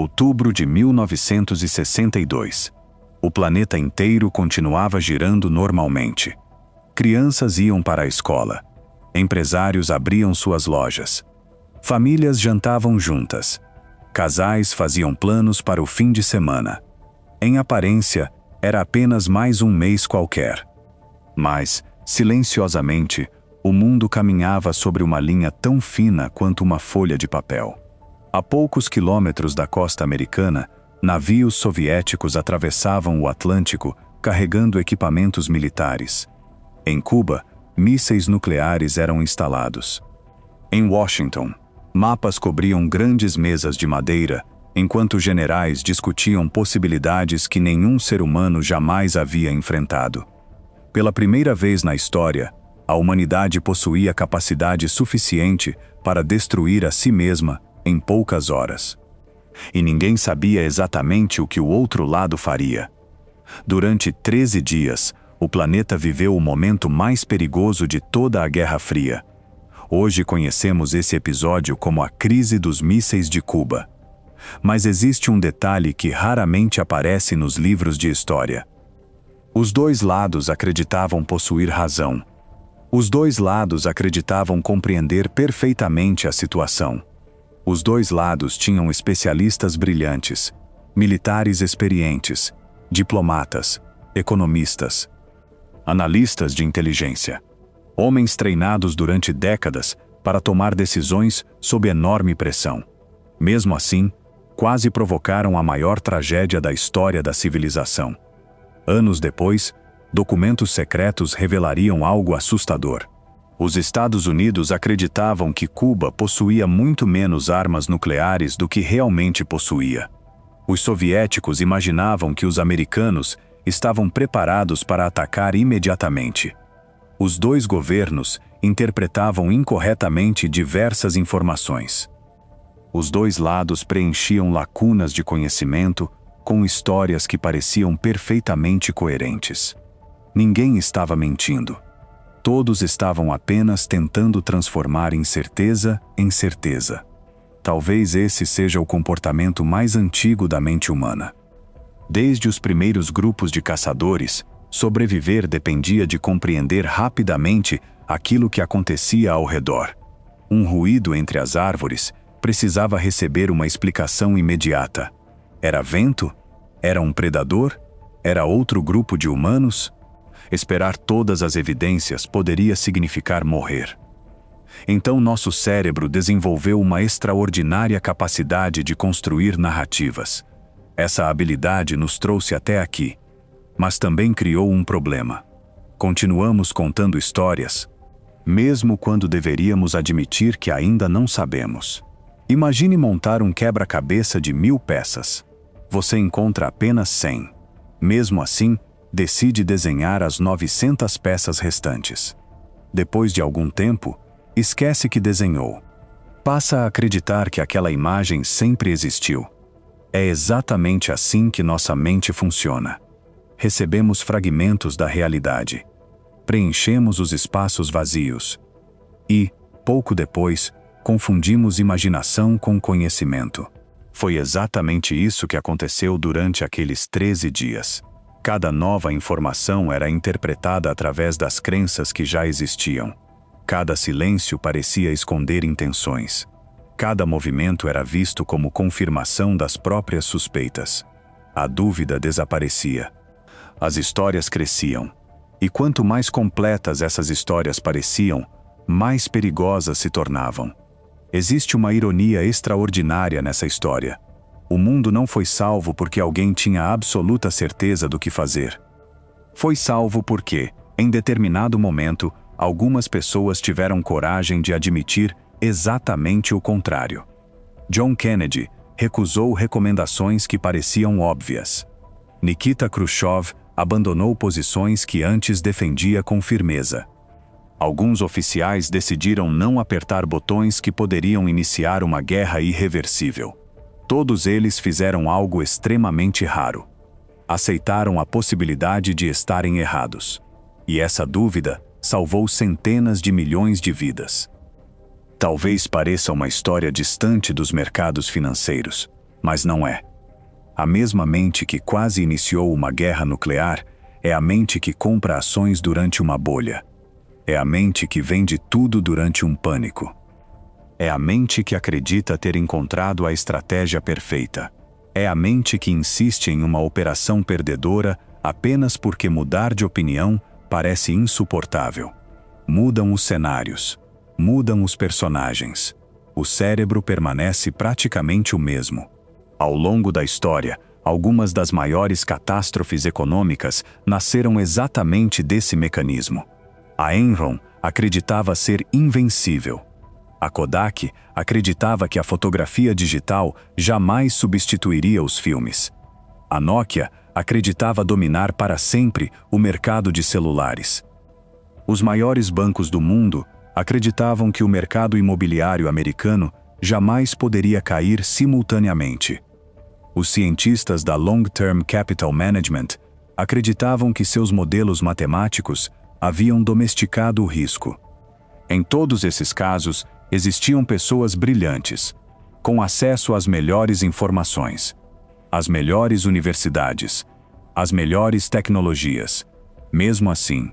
Outubro de 1962. O planeta inteiro continuava girando normalmente. Crianças iam para a escola. Empresários abriam suas lojas. Famílias jantavam juntas. Casais faziam planos para o fim de semana. Em aparência, era apenas mais um mês qualquer. Mas, silenciosamente, o mundo caminhava sobre uma linha tão fina quanto uma folha de papel. A poucos quilômetros da costa americana, navios soviéticos atravessavam o Atlântico carregando equipamentos militares. Em Cuba, mísseis nucleares eram instalados. Em Washington, mapas cobriam grandes mesas de madeira, enquanto generais discutiam possibilidades que nenhum ser humano jamais havia enfrentado. Pela primeira vez na história, a humanidade possuía capacidade suficiente para destruir a si mesma em poucas horas. E ninguém sabia exatamente o que o outro lado faria. Durante 13 dias, o planeta viveu o momento mais perigoso de toda a Guerra Fria. Hoje conhecemos esse episódio como a crise dos mísseis de Cuba. Mas existe um detalhe que raramente aparece nos livros de história. Os dois lados acreditavam possuir razão. Os dois lados acreditavam compreender perfeitamente a situação. Os dois lados tinham especialistas brilhantes, militares experientes, diplomatas, economistas, analistas de inteligência. Homens treinados durante décadas para tomar decisões sob enorme pressão. Mesmo assim, quase provocaram a maior tragédia da história da civilização. Anos depois, documentos secretos revelariam algo assustador. Os Estados Unidos acreditavam que Cuba possuía muito menos armas nucleares do que realmente possuía. Os soviéticos imaginavam que os americanos estavam preparados para atacar imediatamente. Os dois governos interpretavam incorretamente diversas informações. Os dois lados preenchiam lacunas de conhecimento com histórias que pareciam perfeitamente coerentes. Ninguém estava mentindo. Todos estavam apenas tentando transformar incerteza em certeza. Talvez esse seja o comportamento mais antigo da mente humana. Desde os primeiros grupos de caçadores, sobreviver dependia de compreender rapidamente aquilo que acontecia ao redor. Um ruído entre as árvores precisava receber uma explicação imediata. Era vento? Era um predador? Era outro grupo de humanos? Esperar todas as evidências poderia significar morrer. Então nosso cérebro desenvolveu uma extraordinária capacidade de construir narrativas. Essa habilidade nos trouxe até aqui, mas também criou um problema. Continuamos contando histórias, mesmo quando deveríamos admitir que ainda não sabemos. Imagine montar um quebra-cabeça de 1000 peças. Você encontra apenas 100. Mesmo assim, decide desenhar as 900 peças restantes. Depois de algum tempo, esquece que desenhou. Passa a acreditar que aquela imagem sempre existiu. É exatamente assim que nossa mente funciona. Recebemos fragmentos da realidade. Preenchemos os espaços vazios. E, pouco depois, confundimos imaginação com conhecimento. Foi exatamente isso que aconteceu durante aqueles 13 dias. Cada nova informação era interpretada através das crenças que já existiam. Cada silêncio parecia esconder intenções. Cada movimento era visto como confirmação das próprias suspeitas. A dúvida desaparecia. As histórias cresciam. E quanto mais completas essas histórias pareciam, mais perigosas se tornavam. Existe uma ironia extraordinária nessa história. O mundo não foi salvo porque alguém tinha absoluta certeza do que fazer. Foi salvo porque, em determinado momento, algumas pessoas tiveram coragem de admitir exatamente o contrário. John Kennedy recusou recomendações que pareciam óbvias. Nikita Khrushchev abandonou posições que antes defendia com firmeza. Alguns oficiais decidiram não apertar botões que poderiam iniciar uma guerra irreversível. Todos eles fizeram algo extremamente raro. Aceitaram a possibilidade de estarem errados. E essa dúvida salvou centenas de milhões de vidas. Talvez pareça uma história distante dos mercados financeiros, Mas não é. A mesma mente que quase iniciou uma guerra nuclear é a mente que compra ações durante uma bolha. É a mente que vende tudo durante um pânico. É a mente que acredita ter encontrado a estratégia perfeita. É a mente que insiste em uma operação perdedora apenas porque mudar de opinião parece insuportável. Mudam os cenários. Mudam os personagens. O cérebro permanece praticamente o mesmo. Ao longo da história, algumas das maiores catástrofes econômicas nasceram exatamente desse mecanismo. A Enron acreditava ser invencível. A Kodak acreditava que a fotografia digital jamais substituiria os filmes. A Nokia acreditava dominar para sempre o mercado de celulares. Os maiores bancos do mundo acreditavam que o mercado imobiliário americano jamais poderia cair simultaneamente. Os cientistas da Long Term Capital Management acreditavam que seus modelos matemáticos haviam domesticado o risco. Em todos esses casos, existiam pessoas brilhantes, com acesso às melhores informações, às melhores universidades, às melhores tecnologias. Mesmo assim,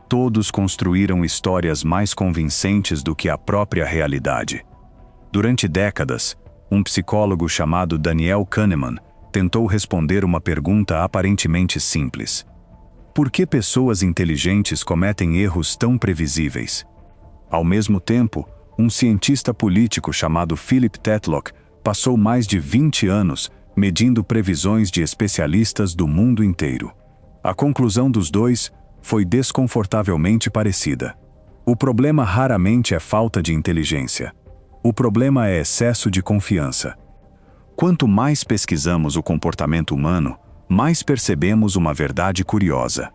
todos construíram histórias mais convincentes do que a própria realidade. Durante décadas, um psicólogo chamado Daniel Kahneman tentou responder uma pergunta aparentemente simples: por que pessoas inteligentes cometem erros tão previsíveis? Ao mesmo tempo, um cientista político chamado Philip Tetlock passou mais de 20 anos medindo previsões de especialistas do mundo inteiro. A conclusão dos dois foi desconfortavelmente parecida. O problema raramente é falta de inteligência. O problema é excesso de confiança. Quanto mais pesquisamos o comportamento humano, mais percebemos uma verdade curiosa.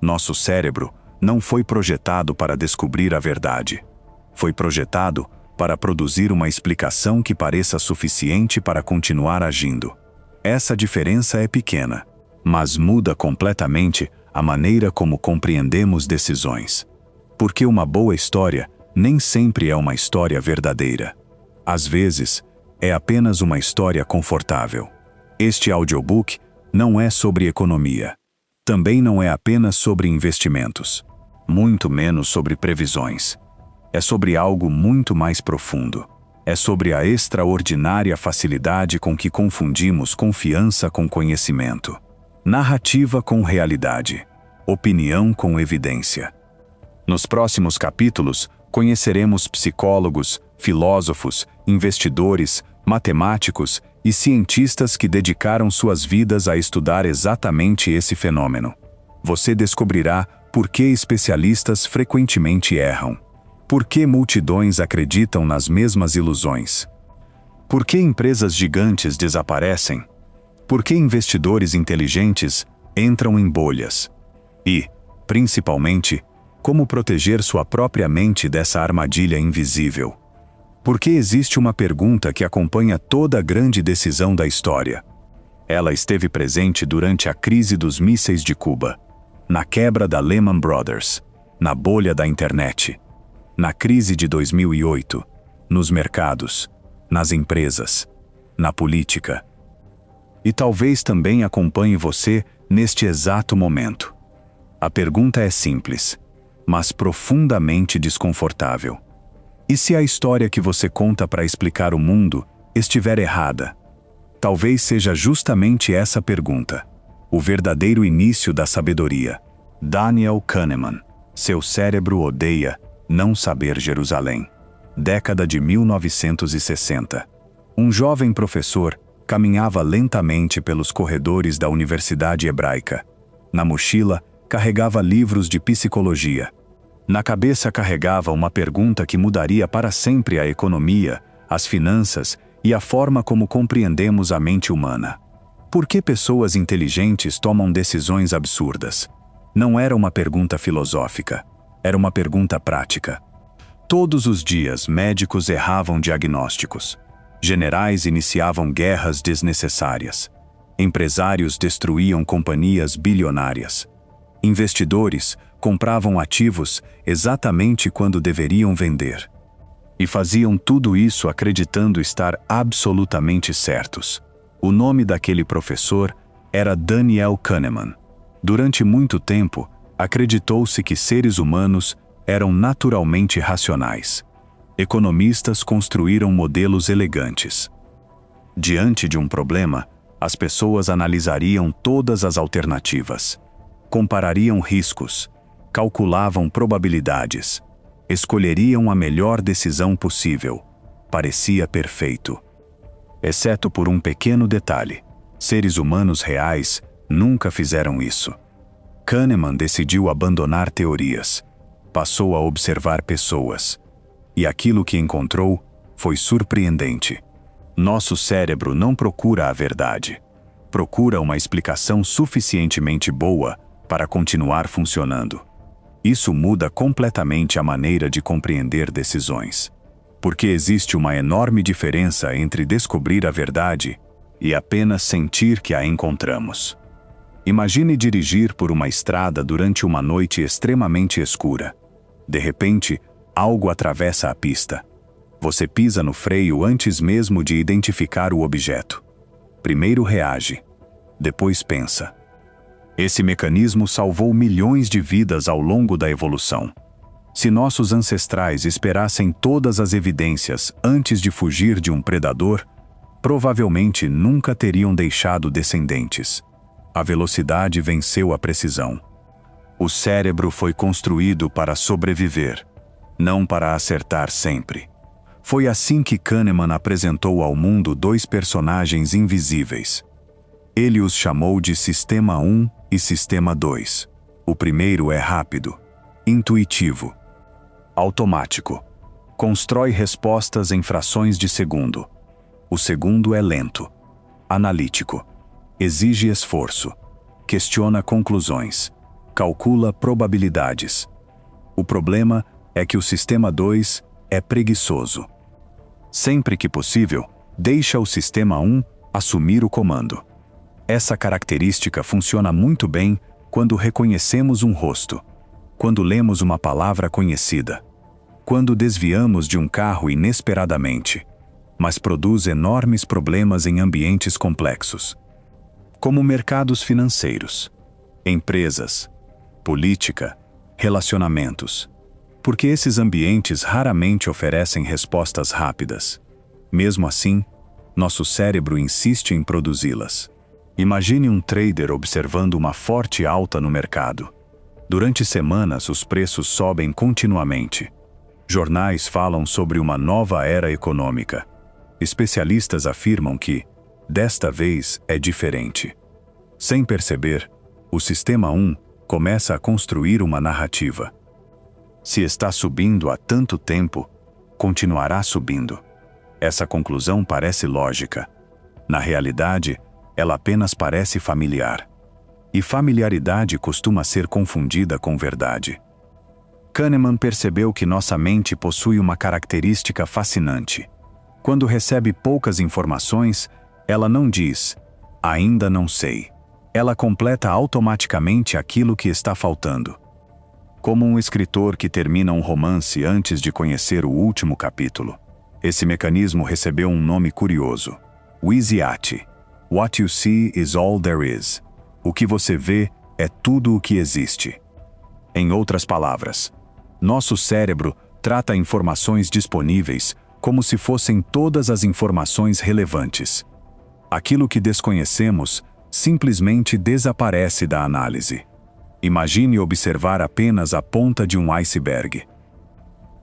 Nosso cérebro não foi projetado para descobrir a verdade. Foi projetado para produzir uma explicação que pareça suficiente para continuar agindo. Essa diferença é pequena, mas muda completamente a maneira como compreendemos decisões. Porque uma boa história nem sempre é uma história verdadeira. Às vezes, é apenas uma história confortável. Este audiobook não é sobre economia. Também não é apenas sobre investimentos. Muito menos sobre previsões. É sobre algo muito mais profundo. É sobre a extraordinária facilidade com que confundimos confiança com conhecimento. Narrativa com realidade. Opinião com evidência. Nos próximos capítulos, conheceremos psicólogos, filósofos, investidores, matemáticos e cientistas que dedicaram suas vidas a estudar exatamente esse fenômeno. Você descobrirá por que especialistas frequentemente erram. Por que multidões acreditam nas mesmas ilusões? Por que empresas gigantes desaparecem? Por que investidores inteligentes entram em bolhas? E, principalmente, como proteger sua própria mente dessa armadilha invisível? Porque existe uma pergunta que acompanha toda a grande decisão da história. Ela esteve presente durante a crise dos mísseis de Cuba, na quebra da Lehman Brothers, na bolha da internet, na crise de 2008, nos mercados, nas empresas, na política. E talvez também acompanhe você neste exato momento. A pergunta é simples, mas profundamente desconfortável. E se a história que você conta para explicar o mundo estiver errada? Talvez seja justamente essa pergunta, o verdadeiro início da sabedoria. Daniel Kahneman, Seu Cérebro Odeia Não Saber Jerusalém. Década de 1960. Um jovem professor caminhava lentamente pelos corredores da Universidade Hebraica. Na mochila, carregava livros de psicologia. Na cabeça carregava uma pergunta que mudaria para sempre a economia, as finanças e a forma como compreendemos a mente humana. Por que pessoas inteligentes tomam decisões absurdas? Não era uma pergunta filosófica, era uma pergunta prática. Todos os dias, médicos erravam diagnósticos. Generais iniciavam guerras desnecessárias. Empresários destruíam companhias bilionárias. Investidores compravam ativos exatamente quando deveriam vender. E faziam tudo isso acreditando estar absolutamente certos. O nome daquele professor era Daniel Kahneman. Durante muito tempo, acreditou-se que seres humanos eram naturalmente racionais. Economistas construíram modelos elegantes. Diante de um problema, as pessoas analisariam todas as alternativas, comparariam riscos, calculavam probabilidades, escolheriam a melhor decisão possível. Parecia perfeito. Exceto por um pequeno detalhe: seres humanos reais nunca fizeram isso. Kahneman decidiu abandonar teorias. Passou a observar pessoas. E aquilo que encontrou foi surpreendente. Nosso cérebro não procura a verdade. Procura uma explicação suficientemente boa para continuar funcionando. Isso muda completamente a maneira de compreender decisões. Porque existe uma enorme diferença entre descobrir a verdade e apenas sentir que a encontramos. Imagine dirigir por uma estrada durante uma noite extremamente escura. De repente, algo atravessa a pista. Você pisa no freio antes mesmo de identificar o objeto. Primeiro reage, depois pensa. Esse mecanismo salvou milhões de vidas ao longo da evolução. Se nossos ancestrais esperassem todas as evidências antes de fugir de um predador, provavelmente nunca teriam deixado descendentes. A velocidade venceu a precisão. O cérebro foi construído para sobreviver, não para acertar sempre. Foi assim que Kahneman apresentou ao mundo dois personagens invisíveis. Ele os chamou de Sistema 1 e Sistema 2. O primeiro é rápido, intuitivo, automático. Constrói respostas em frações de segundo. O segundo é lento, analítico. Exige esforço. Questiona conclusões. Calcula probabilidades. O problema é que o Sistema 2 é preguiçoso. Sempre que possível, deixa o Sistema 1 assumir o comando. Essa característica funciona muito bem quando reconhecemos um rosto, quando lemos uma palavra conhecida, quando desviamos de um carro inesperadamente, mas produz enormes problemas em ambientes complexos, como mercados financeiros, empresas, política, relacionamentos, porque esses ambientes raramente oferecem respostas rápidas. Mesmo assim, nosso cérebro insiste em produzi-las. Imagine um trader observando uma forte alta no mercado. Durante semanas, os preços sobem continuamente. Jornais falam sobre uma nova era econômica. Especialistas afirmam que, desta vez, é diferente. Sem perceber, o Sistema 1 começa a construir uma narrativa. Se está subindo há tanto tempo, continuará subindo. Essa conclusão parece lógica. Na realidade, ela apenas parece familiar. E familiaridade costuma ser confundida com verdade. Kahneman percebeu que nossa mente possui uma característica fascinante. Quando recebe poucas informações, ela não diz, ainda não sei. Ela completa automaticamente aquilo que está faltando. Como um escritor que termina um romance antes de conhecer o último capítulo. Esse mecanismo recebeu um nome curioso: WYSIWYG. What you see is all there is. O que você vê é tudo o que existe. Em outras palavras, nosso cérebro trata informações disponíveis como se fossem todas as informações relevantes. Aquilo que desconhecemos simplesmente desaparece da análise. Imagine observar apenas a ponta de um iceberg.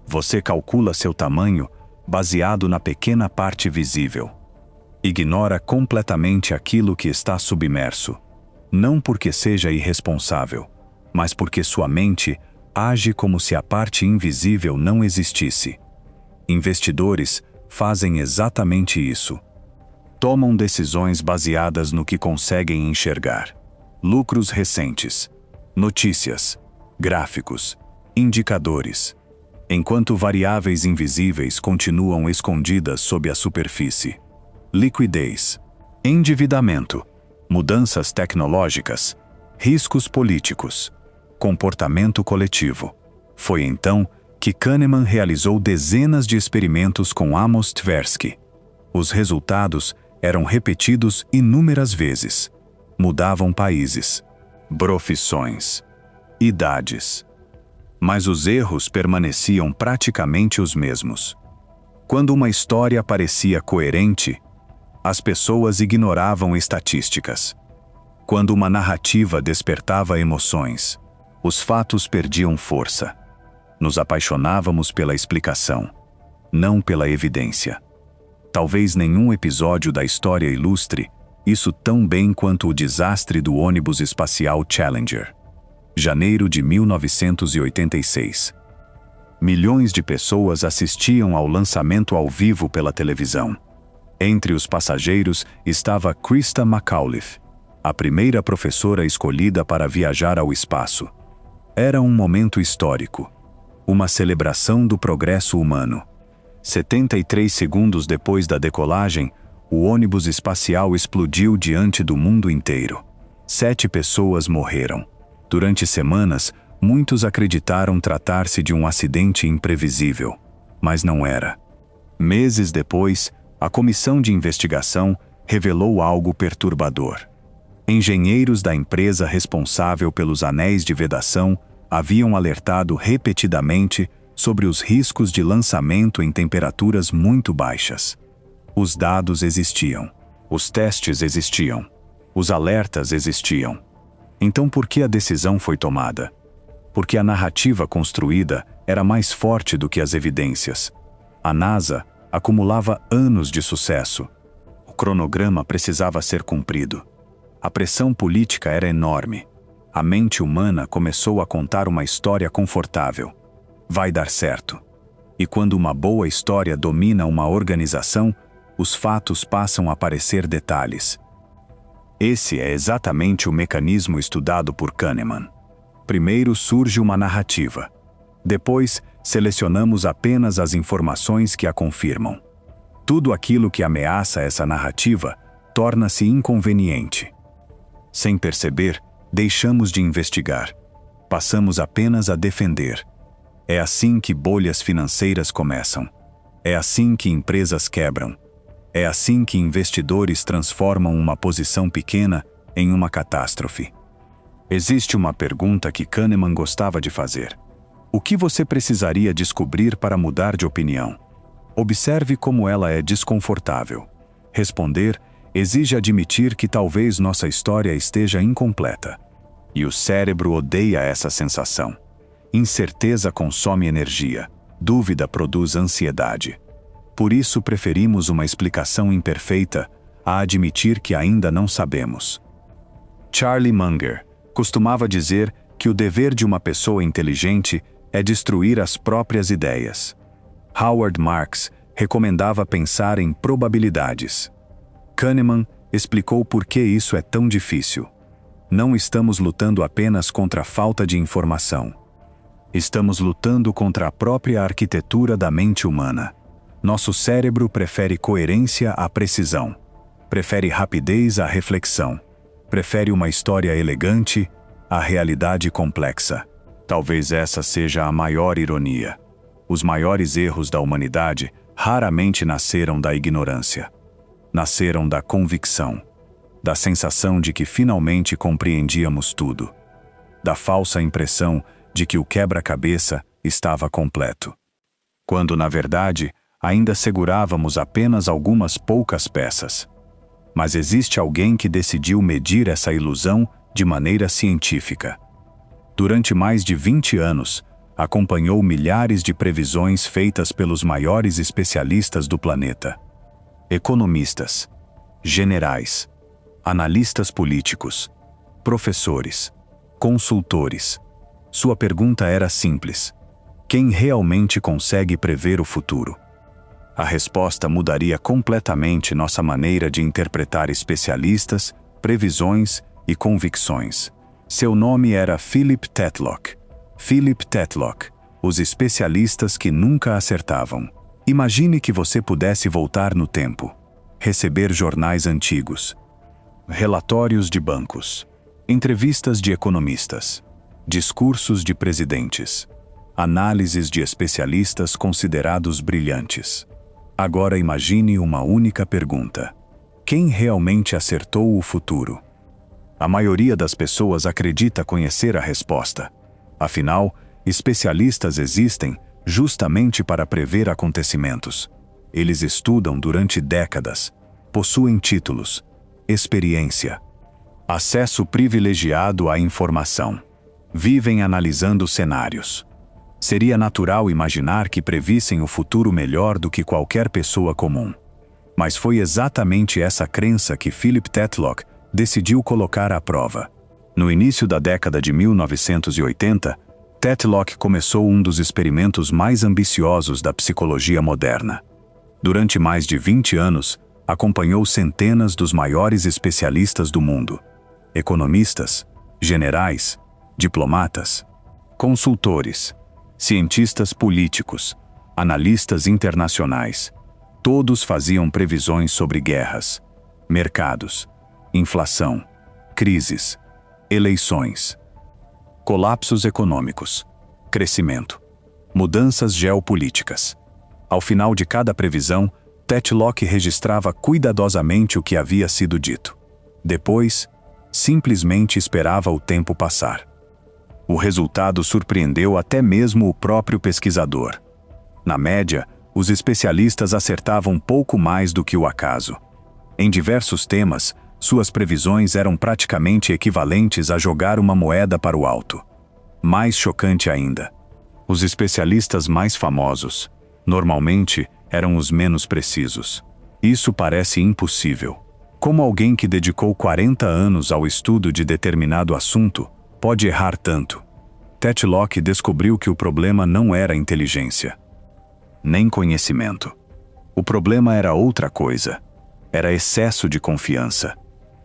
Você calcula seu tamanho baseado na pequena parte visível. Ignora completamente aquilo que está submerso. Não porque seja irresponsável, mas porque sua mente age como se a parte invisível não existisse. Investidores fazem exatamente isso. Tomam decisões baseadas no que conseguem enxergar. Lucros recentes, notícias, gráficos, indicadores, enquanto variáveis invisíveis continuam escondidas sob a superfície. Liquidez, endividamento, mudanças tecnológicas, riscos políticos, comportamento coletivo. Foi então que Kahneman realizou dezenas de experimentos com Amos Tversky. Os resultados eram repetidos inúmeras vezes. Mudavam países, profissões, idades. Mas os erros permaneciam praticamente os mesmos. Quando uma história parecia coerente, as pessoas ignoravam estatísticas. Quando uma narrativa despertava emoções, os fatos perdiam força. Nos apaixonávamos pela explicação, não pela evidência. Talvez nenhum episódio da história ilustre isso tão bem quanto o desastre do ônibus espacial Challenger. Janeiro de 1986. Milhões de pessoas assistiam ao lançamento ao vivo pela televisão. Entre os passageiros estava Christa McAuliffe, a primeira professora escolhida para viajar ao espaço. Era um momento histórico, uma celebração do progresso humano. 73 segundos depois da decolagem, o ônibus espacial explodiu diante do mundo inteiro. 7 pessoas morreram. Durante semanas, muitos acreditaram tratar-se de um acidente imprevisível, mas não era. Meses depois, a comissão de investigação revelou algo perturbador. Engenheiros da empresa responsável pelos anéis de vedação haviam alertado repetidamente sobre os riscos de lançamento em temperaturas muito baixas. Os dados existiam, os testes existiam, os alertas existiam. Então por que a decisão foi tomada? Porque a narrativa construída era mais forte do que as evidências. A NASA acumulava anos de sucesso. O cronograma precisava ser cumprido. A pressão política era enorme. A mente humana começou a contar uma história confortável. Vai dar certo. E quando uma boa história domina uma organização, os fatos passam a parecer detalhes. Esse é exatamente o mecanismo estudado por Kahneman. Primeiro surge uma narrativa. Depois, selecionamos apenas as informações que a confirmam. Tudo aquilo que ameaça essa narrativa torna-se inconveniente. Sem perceber, deixamos de investigar. Passamos apenas a defender. É assim que bolhas financeiras começam. É assim que empresas quebram. É assim que investidores transformam uma posição pequena em uma catástrofe. Existe uma pergunta que Kahneman gostava de fazer. O que você precisaria descobrir para mudar de opinião? Observe como ela é desconfortável. Responder exige admitir que talvez nossa história esteja incompleta. E o cérebro odeia essa sensação. Incerteza consome energia. Dúvida produz ansiedade. Por isso preferimos uma explicação imperfeita a admitir que ainda não sabemos. Charlie Munger costumava dizer que o dever de uma pessoa inteligente é destruir as próprias ideias. Howard Marks recomendava pensar em probabilidades. Kahneman explicou por que isso é tão difícil. Não estamos lutando apenas contra a falta de informação. Estamos lutando contra a própria arquitetura da mente humana. Nosso cérebro prefere coerência à precisão. Prefere rapidez à reflexão. Prefere uma história elegante à realidade complexa. Talvez essa seja a maior ironia. Os maiores erros da humanidade raramente nasceram da ignorância. Nasceram da convicção, da sensação de que finalmente compreendíamos tudo, da falsa impressão de que o quebra-cabeça estava completo, quando, na verdade, ainda segurávamos apenas algumas poucas peças. Mas existe alguém que decidiu medir essa ilusão de maneira científica. Durante mais de 20 anos, acompanhou milhares de previsões feitas pelos maiores especialistas do planeta. Economistas, generais, analistas políticos, professores, consultores. Sua pergunta era simples: quem realmente consegue prever o futuro? A resposta mudaria completamente nossa maneira de interpretar especialistas, previsões e convicções. Seu nome era Philip Tetlock. Philip Tetlock, os especialistas que nunca acertavam. Imagine que você pudesse voltar no tempo, receber jornais antigos, relatórios de bancos, entrevistas de economistas, discursos de presidentes, análises de especialistas considerados brilhantes. Agora imagine uma única pergunta: Quem realmente acertou o futuro? A maioria das pessoas acredita conhecer a resposta. Afinal, especialistas existem justamente para prever acontecimentos. Eles estudam durante décadas, possuem títulos, experiência, acesso privilegiado à informação. Vivem analisando cenários. Seria natural imaginar que previssem o futuro melhor do que qualquer pessoa comum. Mas foi exatamente essa crença que Philip Tetlock decidiu colocar à prova. No início da década de 1980, Tetlock começou um dos experimentos mais ambiciosos da psicologia moderna. Durante mais de 20 anos, acompanhou centenas dos maiores especialistas do mundo: economistas, generais, diplomatas, consultores, cientistas políticos, analistas internacionais. Todos faziam previsões sobre guerras, mercados, inflação, crises, eleições, colapsos econômicos, crescimento, mudanças geopolíticas. Ao final de cada previsão, Tetlock registrava cuidadosamente o que havia sido dito. Depois, simplesmente esperava o tempo passar. O resultado surpreendeu até mesmo o próprio pesquisador. Na média, os especialistas acertavam pouco mais do que o acaso. Em diversos temas, suas previsões eram praticamente equivalentes a jogar uma moeda para o alto. Mais chocante ainda, os especialistas mais famosos, normalmente, eram os menos precisos. Isso parece impossível. Como alguém que dedicou 40 anos ao estudo de determinado assunto pode errar tanto? Tetlock descobriu que o problema não era inteligência, nem conhecimento. O problema era outra coisa. Era excesso de confiança.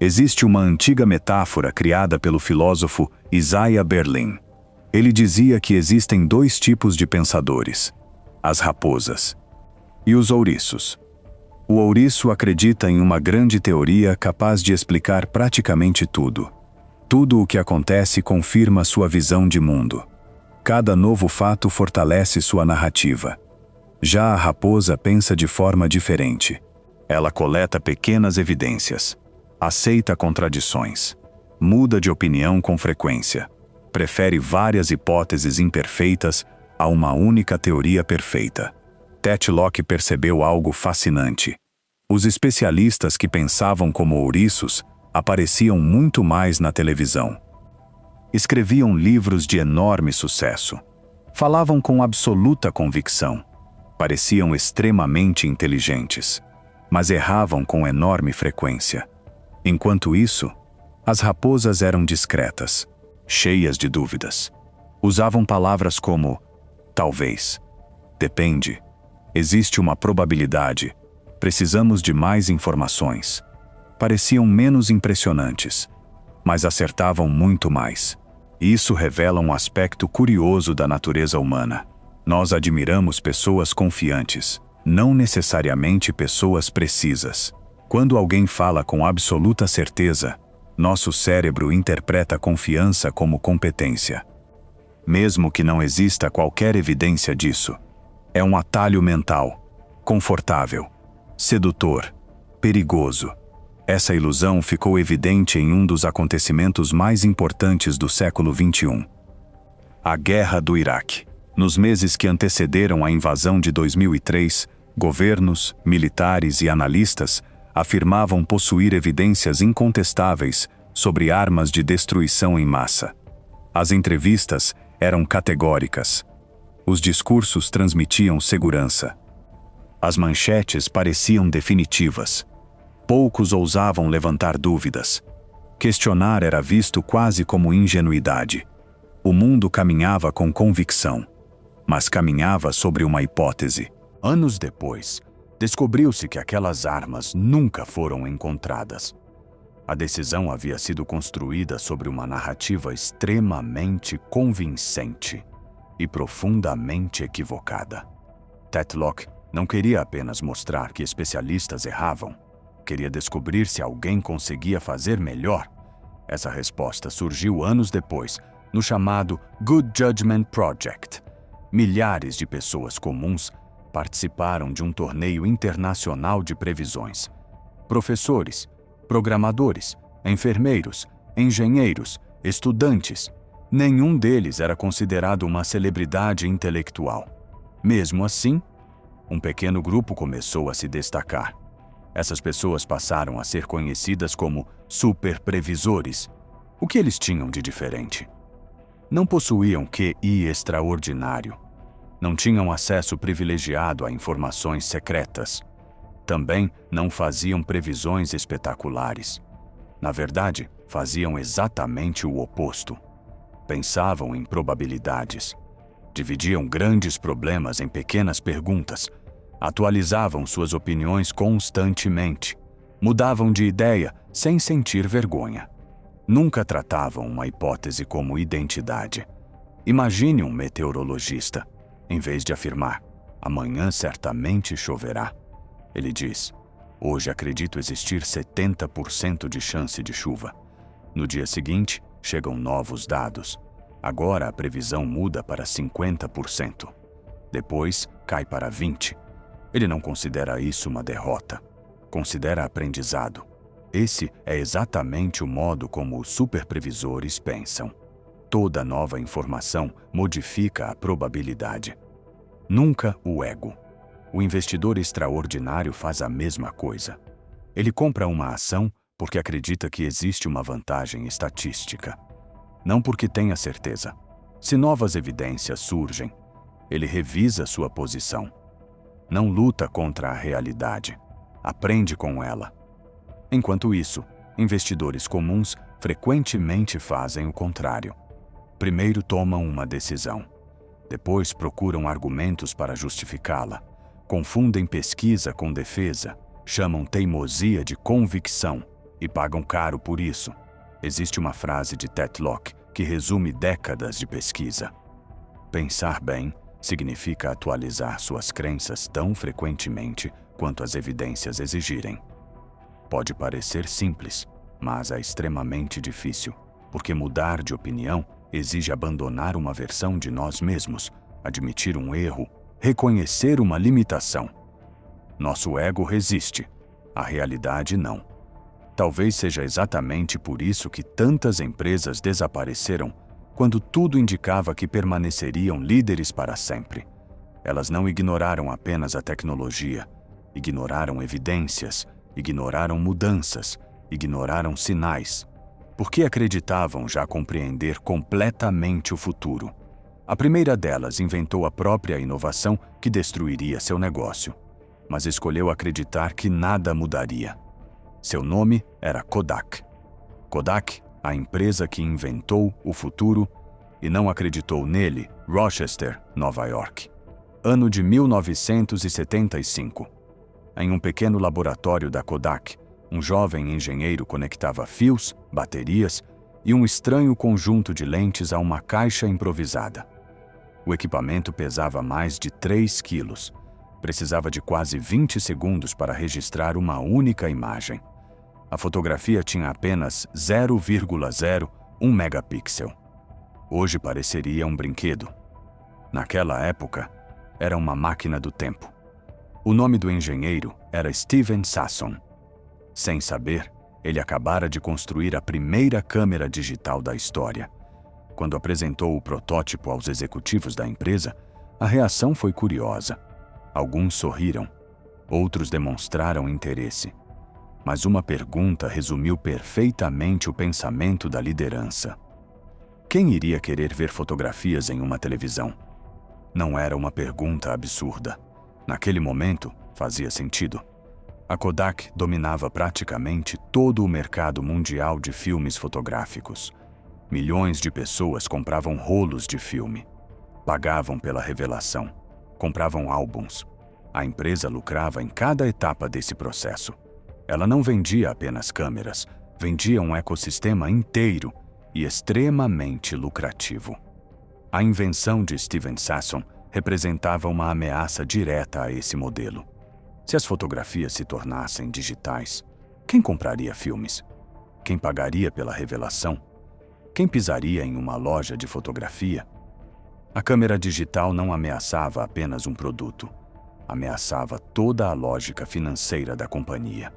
Existe uma antiga metáfora criada pelo filósofo Isaiah Berlin. Ele dizia que existem dois tipos de pensadores: as raposas e os ouriços. O ouriço acredita em uma grande teoria capaz de explicar praticamente tudo. Tudo o que acontece confirma sua visão de mundo. Cada novo fato fortalece sua narrativa. Já a raposa pensa de forma diferente. Ela coleta pequenas evidências, aceita contradições, muda de opinião com frequência, prefere várias hipóteses imperfeitas a uma única teoria perfeita. Tetlock percebeu algo fascinante. Os especialistas que pensavam como ouriços apareciam muito mais na televisão. Escreviam livros de enorme sucesso. Falavam com absoluta convicção. Pareciam extremamente inteligentes, mas erravam com enorme frequência. Enquanto isso, as raposas eram discretas, cheias de dúvidas. Usavam palavras como talvez, depende, existe uma probabilidade, precisamos de mais informações. Pareciam menos impressionantes, mas acertavam muito mais. Isso revela um aspecto curioso da natureza humana. Nós admiramos pessoas confiantes, não necessariamente pessoas precisas. Quando alguém fala com absoluta certeza, nosso cérebro interpreta confiança como competência. Mesmo que não exista qualquer evidência disso, é um atalho mental, confortável, sedutor, perigoso. Essa ilusão ficou evidente em um dos acontecimentos mais importantes do século XXI. A Guerra do Iraque. Nos meses que antecederam a invasão de 2003, governos, militares e analistas afirmavam possuir evidências incontestáveis sobre armas de destruição em massa. As entrevistas eram categóricas. Os discursos transmitiam segurança. As manchetes pareciam definitivas. Poucos ousavam levantar dúvidas. Questionar era visto quase como ingenuidade. O mundo caminhava com convicção, mas caminhava sobre uma hipótese. Anos depois, descobriu-se que aquelas armas nunca foram encontradas. A decisão havia sido construída sobre uma narrativa extremamente convincente e profundamente equivocada. Tetlock não queria apenas mostrar que especialistas erravam, queria descobrir se alguém conseguia fazer melhor. Essa resposta surgiu anos depois, no chamado Good Judgment Project. Milhares de pessoas comuns participaram de um torneio internacional de previsões. professores, programadores, enfermeiros, engenheiros, estudantes. Nenhum deles era considerado uma celebridade intelectual. Mesmo assim, um pequeno grupo começou a se destacar. Essas pessoas passaram a ser conhecidas como superprevisores. O que eles tinham de diferente? Não possuíam QI extraordinário. Não tinham acesso privilegiado a informações secretas. Também não faziam previsões espetaculares. Na verdade, faziam exatamente o oposto. Pensavam em probabilidades. Dividiam grandes problemas em pequenas perguntas. Atualizavam suas opiniões constantemente. Mudavam de ideia sem sentir vergonha. Nunca tratavam uma hipótese como identidade. Imagine um meteorologista. Em vez de afirmar, amanhã certamente choverá, ele diz, hoje acredito existir 70% de chance de chuva. No dia seguinte, chegam novos dados. Agora a previsão muda para 50%. Depois, cai para 20%. Ele não considera isso uma derrota. Considera aprendizado. Esse é exatamente o modo como os superprevisores pensam. Toda nova informação modifica a probabilidade. Nunca o ego. O investidor extraordinário faz a mesma coisa. Ele compra uma ação porque acredita que existe uma vantagem estatística. Não porque tenha certeza. Se novas evidências surgem, ele revisa sua posição. Não luta contra a realidade. Aprende com ela. Enquanto isso, investidores comuns frequentemente fazem o contrário. Primeiro tomam uma decisão. Depois procuram argumentos para justificá-la. Confundem pesquisa com defesa. Chamam teimosia de convicção e pagam caro por isso. Existe uma frase de Tetlock que resume décadas de pesquisa. Pensar bem significa atualizar suas crenças tão frequentemente quanto as evidências exigirem. Pode parecer simples, mas é extremamente difícil, porque mudar de opinião exige abandonar uma versão de nós mesmos, admitir um erro, reconhecer uma limitação. Nosso ego resiste, a realidade não. Talvez seja exatamente por isso que tantas empresas desapareceram quando tudo indicava que permaneceriam líderes para sempre. Elas não ignoraram apenas a tecnologia, ignoraram evidências, ignoraram mudanças, ignoraram sinais, porque acreditavam já compreender completamente o futuro. A primeira delas inventou a própria inovação que destruiria seu negócio, mas escolheu acreditar que nada mudaria. Seu nome era Kodak. Kodak, a empresa que inventou o futuro e não acreditou nele, Rochester, Nova York. Ano de 1975. Em um pequeno laboratório da Kodak, um jovem engenheiro conectava fios, baterias e um estranho conjunto de lentes a uma caixa improvisada. O equipamento pesava mais de 3 quilos. Precisava de quase 20 segundos para registrar uma única imagem. A fotografia tinha apenas 0,01 megapixel. Hoje pareceria um brinquedo. Naquela época, era uma máquina do tempo. O nome do engenheiro era Steven Sasson. Sem saber, ele acabara de construir a primeira câmera digital da história. Quando apresentou o protótipo aos executivos da empresa, a reação foi curiosa. Alguns sorriram, outros demonstraram interesse. Mas uma pergunta resumiu perfeitamente o pensamento da liderança. Quem iria querer ver fotografias em uma televisão? Não era uma pergunta absurda. Naquele momento, fazia sentido. A Kodak dominava praticamente todo o mercado mundial de filmes fotográficos. Milhões de pessoas compravam rolos de filme. Pagavam pela revelação. Compravam álbuns. A empresa lucrava em cada etapa desse processo. Ela não vendia apenas câmeras, vendia um ecossistema inteiro e extremamente lucrativo. A invenção de Steven Sasson representava uma ameaça direta a esse modelo. Se as fotografias se tornassem digitais, quem compraria filmes? Quem pagaria pela revelação? Quem pisaria em uma loja de fotografia? A câmera digital não ameaçava apenas um produto, ameaçava toda a lógica financeira da companhia.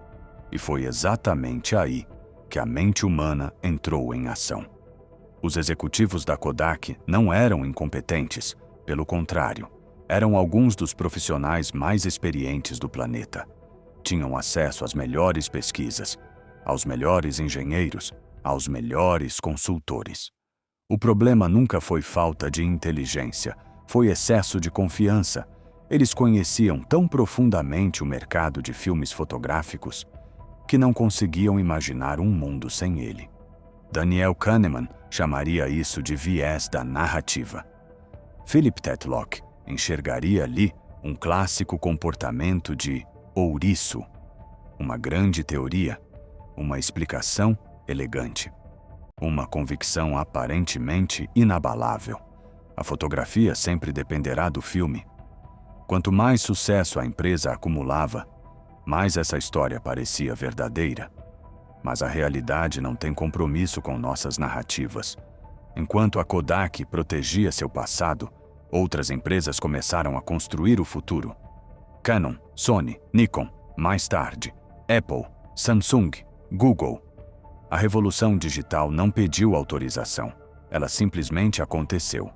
E foi exatamente aí que a mente humana entrou em ação. Os executivos da Kodak não eram incompetentes, pelo contrário, eram alguns dos profissionais mais experientes do planeta. Tinham acesso às melhores pesquisas, aos melhores engenheiros, aos melhores consultores. O problema nunca foi falta de inteligência, foi excesso de confiança. Eles conheciam tão profundamente o mercado de filmes fotográficos que não conseguiam imaginar um mundo sem ele. Daniel Kahneman chamaria isso de viés da narrativa. Philip Tetlock enxergaria ali um clássico comportamento de ouriço, uma grande teoria, uma explicação elegante, uma convicção aparentemente inabalável. A fotografia sempre dependerá do filme. Quanto mais sucesso a empresa acumulava, mais essa história parecia verdadeira. Mas a realidade não tem compromisso com nossas narrativas. Enquanto a Kodak protegia seu passado, outras empresas começaram a construir o futuro. Canon, Sony, Nikon, mais tarde, Apple, Samsung, Google. A revolução digital não pediu autorização, ela simplesmente aconteceu.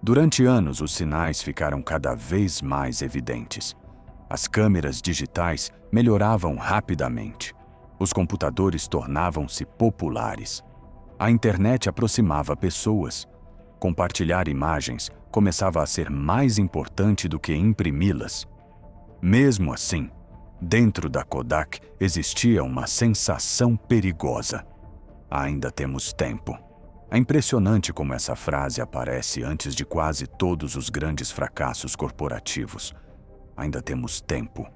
Durante anos, os sinais ficaram cada vez mais evidentes. As câmeras digitais melhoravam rapidamente. Os computadores tornavam-se populares. A internet aproximava pessoas. Compartilhar imagens começava a ser mais importante do que imprimi-las. Mesmo assim, dentro da Kodak existia uma sensação perigosa. Ainda temos tempo. É impressionante como essa frase aparece antes de quase todos os grandes fracassos corporativos. Ainda temos tempo.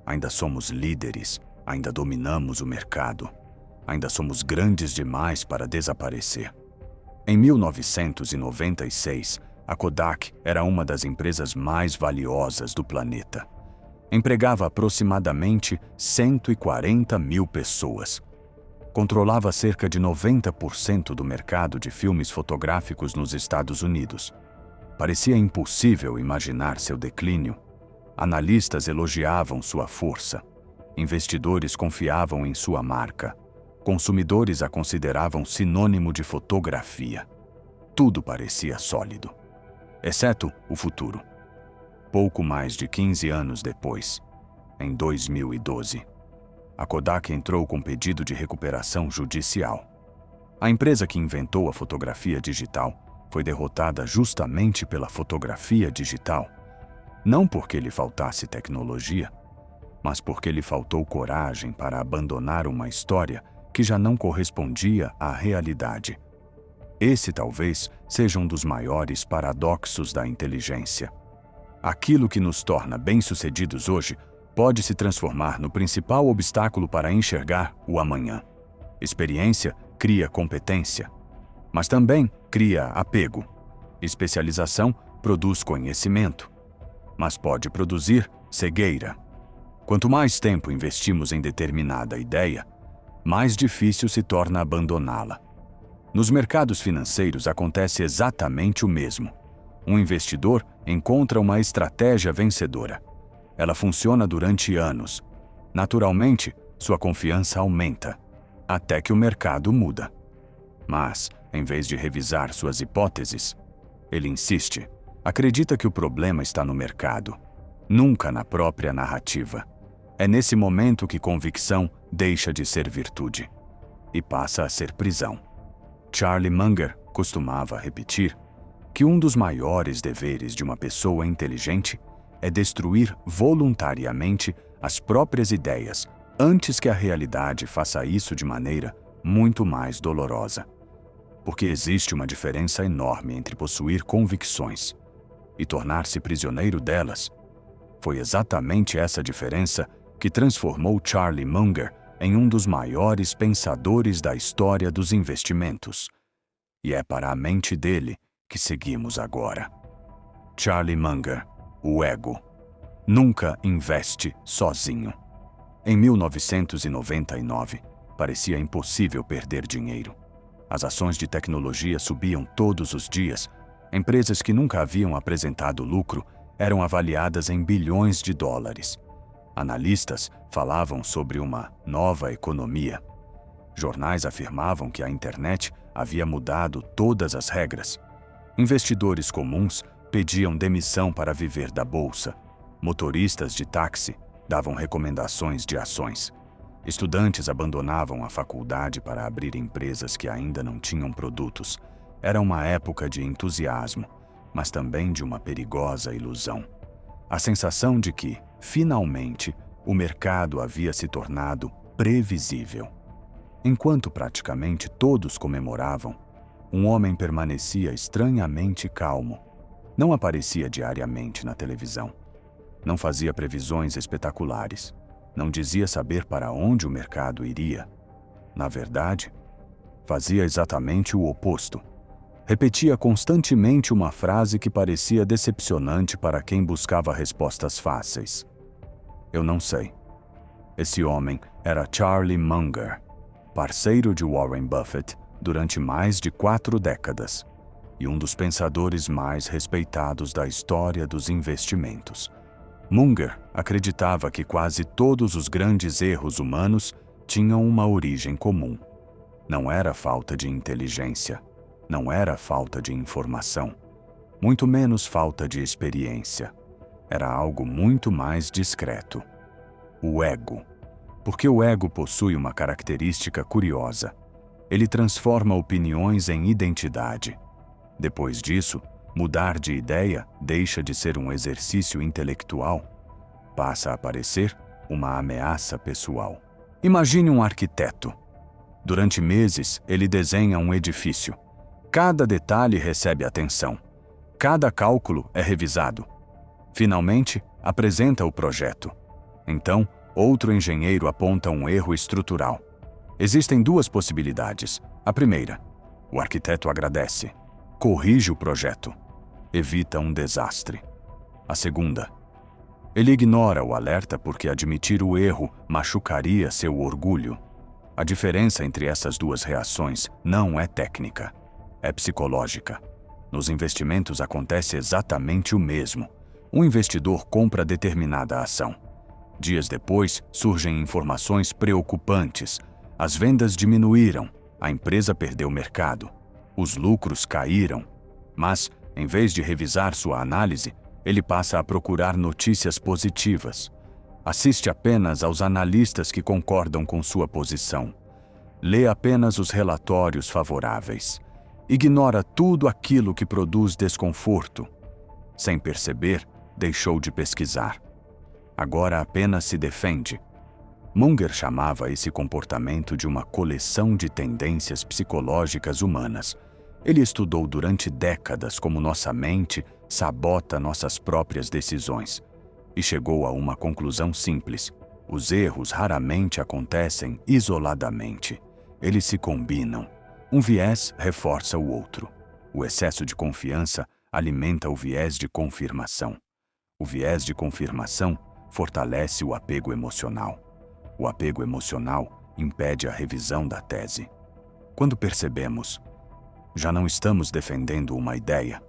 Ainda somos líderes. Ainda dominamos o mercado. Ainda somos grandes demais para desaparecer. Em 1996, a Kodak era uma das empresas mais valiosas do planeta. Empregava aproximadamente 140 mil pessoas. Controlava cerca de 90% do mercado de filmes fotográficos nos Estados Unidos. Parecia impossível imaginar seu declínio. Analistas elogiavam sua força. Investidores confiavam em sua marca. Consumidores a consideravam sinônimo de fotografia. Tudo parecia sólido, exceto o futuro. Pouco mais de 15 anos depois, em 2012, a Kodak entrou com pedido de recuperação judicial. A empresa que inventou a fotografia digital foi derrotada justamente pela fotografia digital, não porque lhe faltasse tecnologia, mas porque lhe faltou coragem para abandonar uma história que já não correspondia à realidade. Esse talvez seja um dos maiores paradoxos da inteligência. Aquilo que nos torna bem-sucedidos hoje pode se transformar no principal obstáculo para enxergar o amanhã. Experiência cria competência, mas também cria apego. Especialização produz conhecimento, mas pode produzir cegueira. Quanto mais tempo investimos em determinada ideia, mais difícil se torna abandoná-la. Nos mercados financeiros acontece exatamente o mesmo. Um investidor encontra uma estratégia vencedora. Ela funciona durante anos. Naturalmente, sua confiança aumenta, até que o mercado muda. Mas, em vez de revisar suas hipóteses, ele insiste, acredita que o problema está no mercado, nunca na própria narrativa. É nesse momento que convicção deixa de ser virtude e passa a ser prisão. Charlie Munger costumava repetir que um dos maiores deveres de uma pessoa inteligente é destruir voluntariamente as próprias ideias antes que a realidade faça isso de maneira muito mais dolorosa. Porque existe uma diferença enorme entre possuir convicções e tornar-se prisioneiro delas. Foi exatamente essa diferença que transformou Charlie Munger em um dos maiores pensadores da história dos investimentos. E é para a mente dele que seguimos agora. Charlie Munger, o ego, nunca investe sozinho. Em 1999, parecia impossível perder dinheiro. As ações de tecnologia subiam todos os dias. Empresas que nunca haviam apresentado lucro eram avaliadas em bilhões de dólares. Analistas falavam sobre uma nova economia. Jornais afirmavam que a internet havia mudado todas as regras. Investidores comuns pediam demissão para viver da bolsa. Motoristas de táxi davam recomendações de ações. Estudantes abandonavam a faculdade para abrir empresas que ainda não tinham produtos. Era uma época de entusiasmo, mas também de uma perigosa ilusão. A sensação de que, finalmente, o mercado havia se tornado previsível. Enquanto praticamente todos comemoravam, um homem permanecia estranhamente calmo. Não aparecia diariamente na televisão. Não fazia previsões espetaculares. Não dizia saber para onde o mercado iria. Na verdade, fazia exatamente o oposto. Repetia constantemente uma frase que parecia decepcionante para quem buscava respostas fáceis. Eu não sei. Esse homem era Charlie Munger, parceiro de Warren Buffett durante mais de 4 décadas e um dos pensadores mais respeitados da história dos investimentos. Munger acreditava que quase todos os grandes erros humanos tinham uma origem comum. Não era falta de inteligência, não era falta de informação, muito menos falta de experiência. Era algo muito mais discreto. O ego. Porque o ego possui uma característica curiosa. Ele transforma opiniões em identidade. Depois disso, mudar de ideia deixa de ser um exercício intelectual. Passa a parecer uma ameaça pessoal. Imagine um arquiteto. Durante meses, ele desenha um edifício. Cada detalhe recebe atenção. Cada cálculo é revisado. Finalmente, apresenta o projeto. Então, outro engenheiro aponta um erro estrutural. Existem 2 possibilidades. A primeira, o arquiteto agradece, corrige o projeto, evita um desastre. A segunda, ele ignora o alerta porque admitir o erro machucaria seu orgulho. A diferença entre essas 2 reações não é técnica, é psicológica. Nos investimentos acontece exatamente o mesmo. Um investidor compra determinada ação. Dias depois, surgem informações preocupantes. As vendas diminuíram, a empresa perdeu mercado, os lucros caíram. Mas, em vez de revisar sua análise, ele passa a procurar notícias positivas. Assiste apenas aos analistas que concordam com sua posição. Lê apenas os relatórios favoráveis. Ignora tudo aquilo que produz desconforto. Sem perceber, deixou de pesquisar. Agora apenas se defende. Munger chamava esse comportamento de uma coleção de tendências psicológicas humanas. Ele estudou durante décadas como nossa mente sabota nossas próprias decisões e chegou a uma conclusão simples. Os erros raramente acontecem isoladamente. Eles se combinam. Um viés reforça o outro. O excesso de confiança alimenta o viés de confirmação. O viés de confirmação fortalece o apego emocional. O apego emocional impede a revisão da tese. Quando percebemos, já não estamos defendendo uma ideia,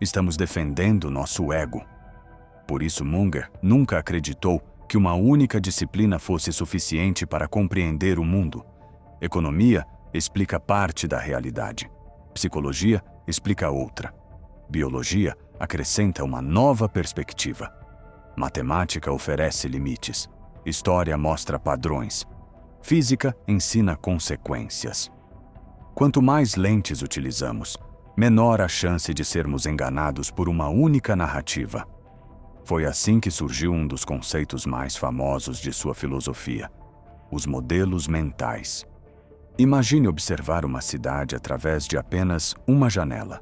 estamos defendendo nosso ego. Por isso Munger nunca acreditou que uma única disciplina fosse suficiente para compreender o mundo. Economia explica parte da realidade. Psicologia explica outra. Biologia acrescenta uma nova perspectiva. Matemática oferece limites. História mostra padrões. Física ensina consequências. Quanto mais lentes utilizamos, menor a chance de sermos enganados por uma única narrativa. Foi assim que surgiu um dos conceitos mais famosos de sua filosofia, os modelos mentais. Imagine observar uma cidade através de apenas uma janela.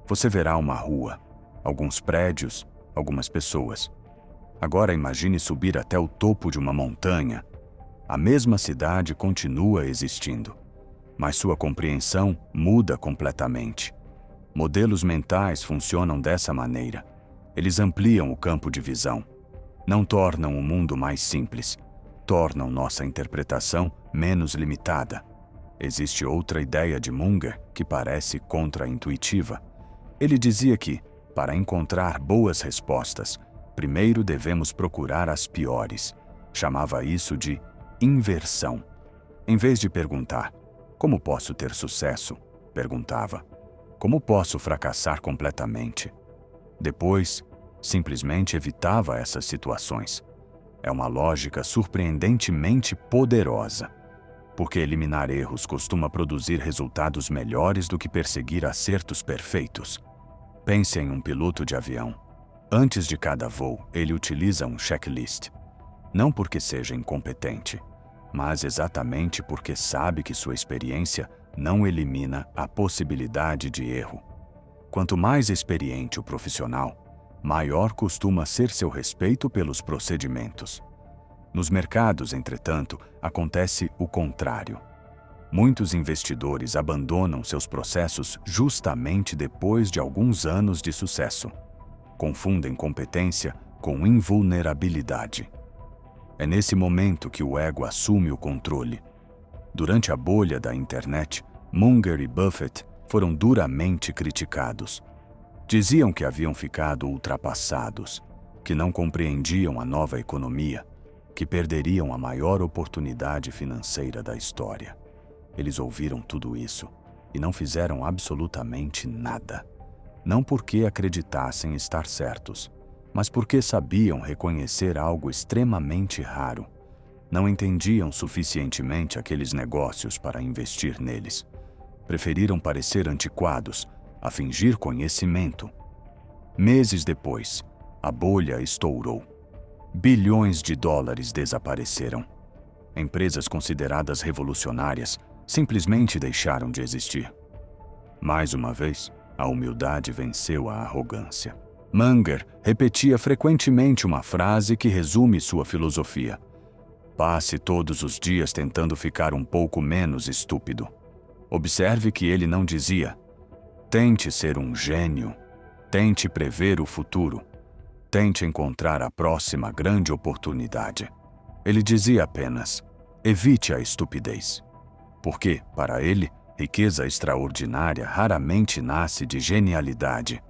Você verá uma rua, alguns prédios, algumas pessoas. Agora imagine subir até o topo de uma montanha. A mesma cidade continua existindo, mas sua compreensão muda completamente. Modelos mentais funcionam dessa maneira. Eles ampliam o campo de visão. Não tornam o mundo mais simples, tornam nossa interpretação menos limitada. Existe outra ideia de Munger que parece contra-intuitiva. Ele dizia que, para encontrar boas respostas, primeiro devemos procurar as piores. Chamava isso de inversão. Em vez de perguntar, como posso ter sucesso? Perguntava, como posso fracassar completamente? Depois, simplesmente evitava essas situações. É uma lógica surpreendentemente poderosa, porque eliminar erros costuma produzir resultados melhores do que perseguir acertos perfeitos. Pense em um piloto de avião. Antes de cada voo, ele utiliza um checklist. Não porque seja incompetente, mas exatamente porque sabe que sua experiência não elimina a possibilidade de erro. Quanto mais experiente o profissional, maior costuma ser seu respeito pelos procedimentos. Nos mercados, entretanto, acontece o contrário. Muitos investidores abandonam seus processos justamente depois de alguns anos de sucesso. Confundem competência com invulnerabilidade. É nesse momento que o ego assume o controle. Durante a bolha da internet, Munger e Buffett foram duramente criticados. Diziam que haviam ficado ultrapassados, que não compreendiam a nova economia, que perderiam a maior oportunidade financeira da história. Eles ouviram tudo isso e não fizeram absolutamente nada. Não porque acreditassem estar certos, mas porque sabiam reconhecer algo extremamente raro. Não entendiam suficientemente aqueles negócios para investir neles. Preferiram parecer antiquados, a fingir conhecimento. Meses depois, a bolha estourou. Bilhões de dólares desapareceram. Empresas consideradas revolucionárias simplesmente deixaram de existir. Mais uma vez, a humildade venceu a arrogância. Munger repetia frequentemente uma frase que resume sua filosofia. Passe todos os dias tentando ficar um pouco menos estúpido. Observe que ele não dizia, tente ser um gênio, tente prever o futuro, tente encontrar a próxima grande oportunidade. Ele dizia apenas, evite a estupidez. Porque, para ele, riqueza extraordinária raramente nasce de genialidade.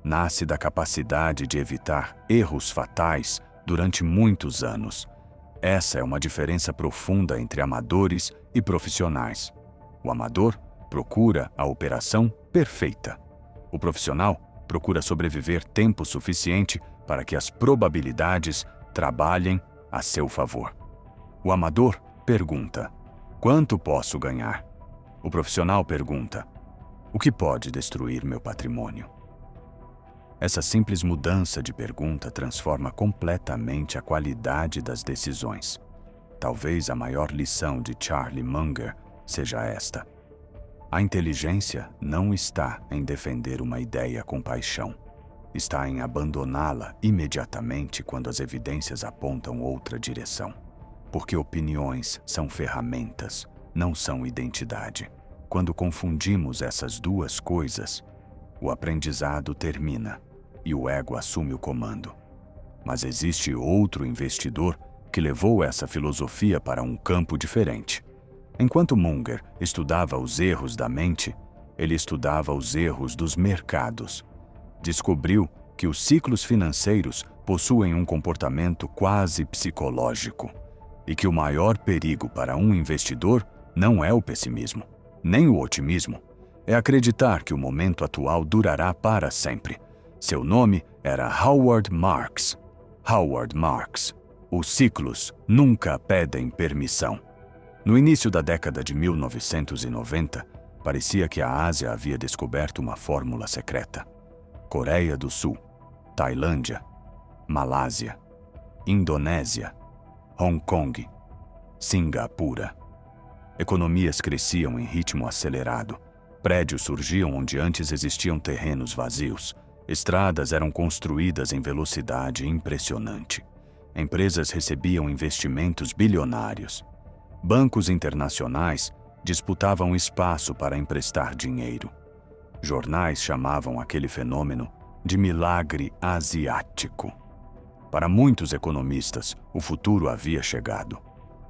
Nasce da capacidade de evitar erros fatais durante muitos anos. Essa é uma diferença profunda entre amadores e profissionais. O amador procura a operação perfeita. O profissional procura sobreviver tempo suficiente para que as probabilidades trabalhem a seu favor. O amador pergunta, quanto posso ganhar? O profissional pergunta, o que pode destruir meu patrimônio? Essa simples mudança de pergunta transforma completamente a qualidade das decisões. Talvez a maior lição de Charlie Munger seja esta. A inteligência não está em defender uma ideia com paixão. Está em abandoná-la imediatamente quando as evidências apontam outra direção. Porque opiniões são ferramentas, não são identidade. Quando confundimos essas duas coisas, o aprendizado termina e o ego assume o comando. Mas existe outro investidor que levou essa filosofia para um campo diferente. Enquanto Munger estudava os erros da mente, ele estudava os erros dos mercados. Descobriu que os ciclos financeiros possuem um comportamento quase psicológico e que o maior perigo para um investidor não é o pessimismo, nem o otimismo. É acreditar que o momento atual durará para sempre. Seu nome era Howard Marks. Howard Marks. Os ciclos nunca pedem permissão. No início da década de 1990, parecia que a Ásia havia descoberto uma fórmula secreta. Coreia do Sul, Tailândia, Malásia, Indonésia, Hong Kong, Singapura. Economias cresciam em ritmo acelerado. Prédios surgiam onde antes existiam terrenos vazios. Estradas eram construídas em velocidade impressionante. Empresas recebiam investimentos bilionários. Bancos internacionais disputavam espaço para emprestar dinheiro. Jornais chamavam aquele fenômeno de milagre asiático. Para muitos economistas, o futuro havia chegado.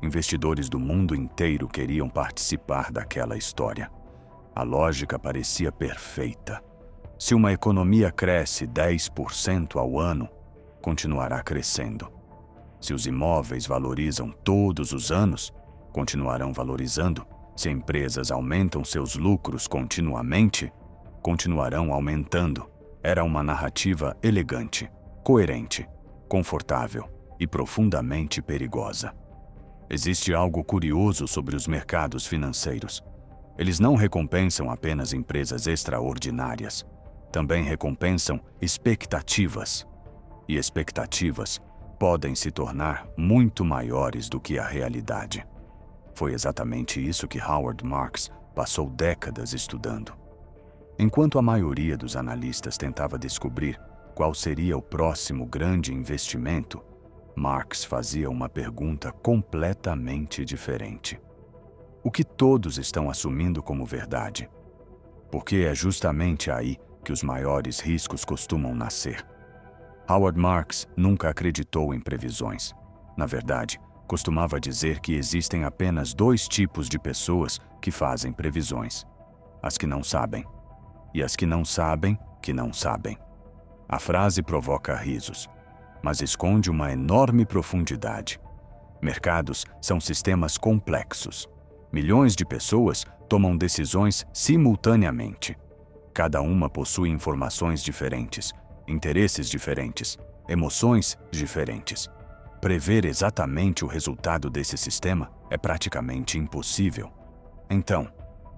Investidores do mundo inteiro queriam participar daquela história. A lógica parecia perfeita. Se uma economia cresce 10% ao ano, continuará crescendo. Se os imóveis valorizam todos os anos, continuarão valorizando. Se empresas aumentam seus lucros continuamente, continuarão aumentando. Era uma narrativa elegante, coerente, confortável e profundamente perigosa. Existe algo curioso sobre os mercados financeiros. Eles não recompensam apenas empresas extraordinárias, também recompensam expectativas. E expectativas podem se tornar muito maiores do que a realidade. Foi exatamente isso que Howard Marks passou décadas estudando. Enquanto a maioria dos analistas tentava descobrir qual seria o próximo grande investimento, Marks fazia uma pergunta completamente diferente. O que todos estão assumindo como verdade? Porque é justamente aí que os maiores riscos costumam nascer. Howard Marks nunca acreditou em previsões. Na verdade, costumava dizer que existem apenas 2 tipos de pessoas que fazem previsões: as que não sabem e as que não sabem que não sabem. A frase provoca risos, mas esconde uma enorme profundidade. Mercados são sistemas complexos. Milhões de pessoas tomam decisões simultaneamente. Cada uma possui informações diferentes, interesses diferentes, emoções diferentes. Prever exatamente o resultado desse sistema é praticamente impossível. Então,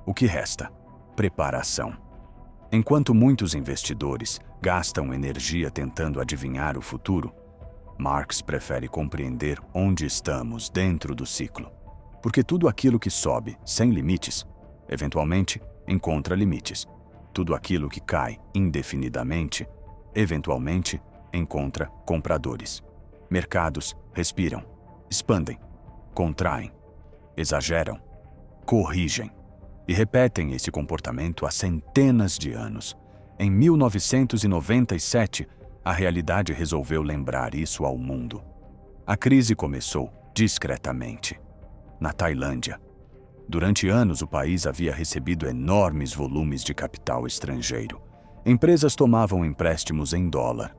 o que resta? Preparação. Enquanto muitos investidores gastam energia tentando adivinhar o futuro, Marks prefere compreender onde estamos dentro do ciclo. Porque tudo aquilo que sobe sem limites, eventualmente encontra limites. Tudo aquilo que cai indefinidamente, eventualmente encontra compradores. Mercados respiram, expandem, contraem, exageram, corrigem e repetem esse comportamento há centenas de anos. Em 1997, a realidade resolveu lembrar isso ao mundo. A crise começou discretamente, na Tailândia. Durante anos, o país havia recebido enormes volumes de capital estrangeiro. Empresas tomavam empréstimos em dólar.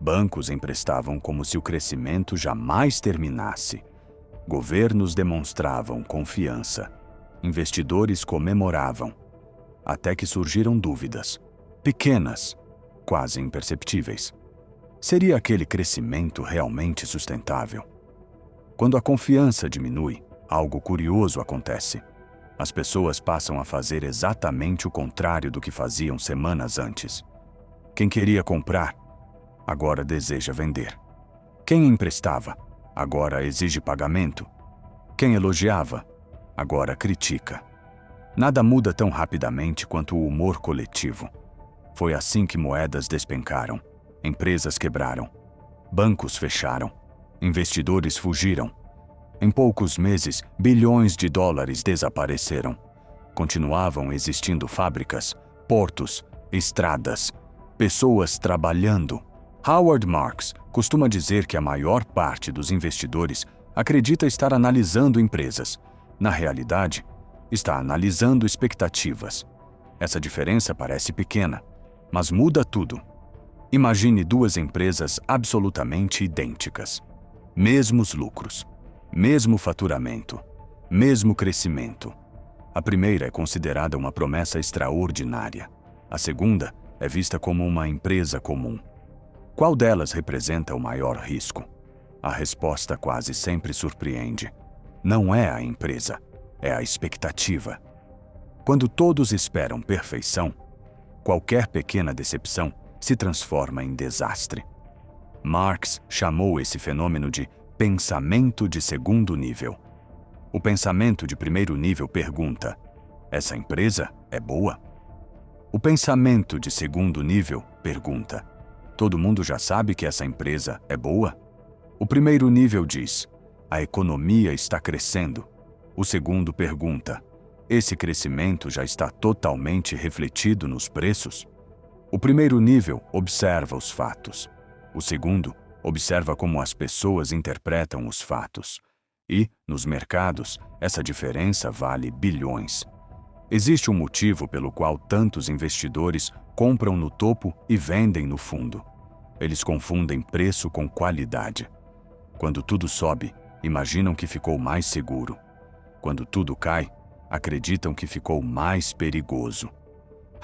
Bancos emprestavam como se o crescimento jamais terminasse. Governos demonstravam confiança. Investidores comemoravam. Até que surgiram dúvidas, pequenas, quase imperceptíveis. Seria aquele crescimento realmente sustentável? Quando a confiança diminui, algo curioso acontece. As pessoas passam a fazer exatamente o contrário do que faziam semanas antes. Quem queria comprar, agora deseja vender. Quem emprestava, agora exige pagamento. Quem elogiava, agora critica. Nada muda tão rapidamente quanto o humor coletivo. Foi assim que moedas despencaram, empresas quebraram, bancos fecharam, investidores fugiram. Em poucos meses, bilhões de dólares desapareceram. Continuavam existindo fábricas, portos, estradas, pessoas trabalhando. Howard Marks costuma dizer que a maior parte dos investidores acredita estar analisando empresas. Na realidade, está analisando expectativas. Essa diferença parece pequena, mas muda tudo. Imagine 2 empresas absolutamente idênticas. Mesmos lucros, mesmo faturamento, mesmo crescimento. A primeira é considerada uma promessa extraordinária. A segunda é vista como uma empresa comum. Qual delas representa o maior risco? A resposta quase sempre surpreende. Não é a empresa, é a expectativa. Quando todos esperam perfeição, qualquer pequena decepção se transforma em desastre. Marx chamou esse fenômeno de pensamento de segundo nível. O pensamento de primeiro nível pergunta: essa empresa é boa? O pensamento de segundo nível pergunta: todo mundo já sabe que essa empresa é boa? O primeiro nível diz: a economia está crescendo. O segundo pergunta: esse crescimento já está totalmente refletido nos preços? O primeiro nível observa os fatos. O segundo observa como as pessoas interpretam os fatos. E, nos mercados, essa diferença vale bilhões. Existe um motivo pelo qual tantos investidores compram no topo e vendem no fundo. Eles confundem preço com qualidade. Quando tudo sobe, imaginam que ficou mais seguro. Quando tudo cai, acreditam que ficou mais perigoso.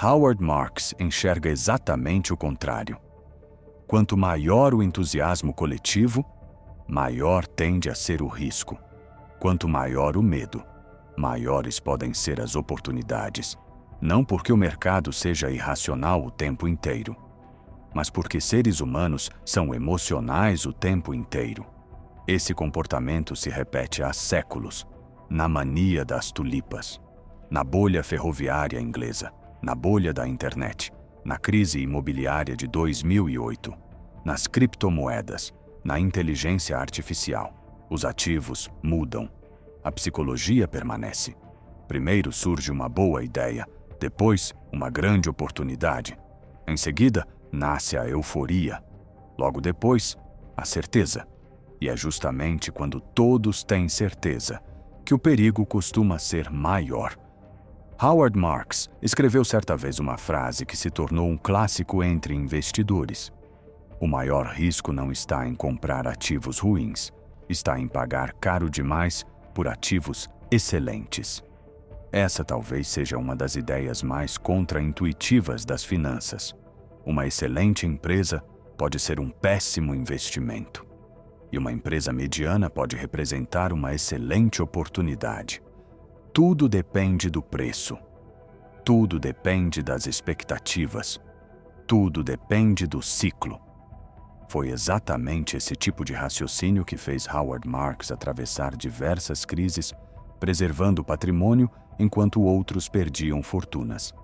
Howard Marks enxerga exatamente o contrário. Quanto maior o entusiasmo coletivo, maior tende a ser o risco. Quanto maior o medo, maiores podem ser as oportunidades. Não porque o mercado seja irracional o tempo inteiro, mas porque seres humanos são emocionais o tempo inteiro. Esse comportamento se repete há séculos, na mania das tulipas, na bolha ferroviária inglesa, na bolha da internet, na crise imobiliária de 2008, nas criptomoedas, na inteligência artificial. Os ativos mudam. A psicologia permanece. Primeiro surge uma boa ideia, depois uma grande oportunidade. Em seguida, nasce a euforia. Logo depois, a certeza. E é justamente quando todos têm certeza que o perigo costuma ser maior. Howard Marks escreveu certa vez uma frase que se tornou um clássico entre investidores. O maior risco não está em comprar ativos ruins, está em pagar caro demais por ativos excelentes. Essa talvez seja uma das ideias mais contraintuitivas das finanças. Uma excelente empresa pode ser um péssimo investimento. E uma empresa mediana pode representar uma excelente oportunidade. Tudo depende do preço. Tudo depende das expectativas. Tudo depende do ciclo. Foi exatamente esse tipo de raciocínio que fez Howard Marks atravessar diversas crises, preservando o patrimônio enquanto outros perdiam fortunas.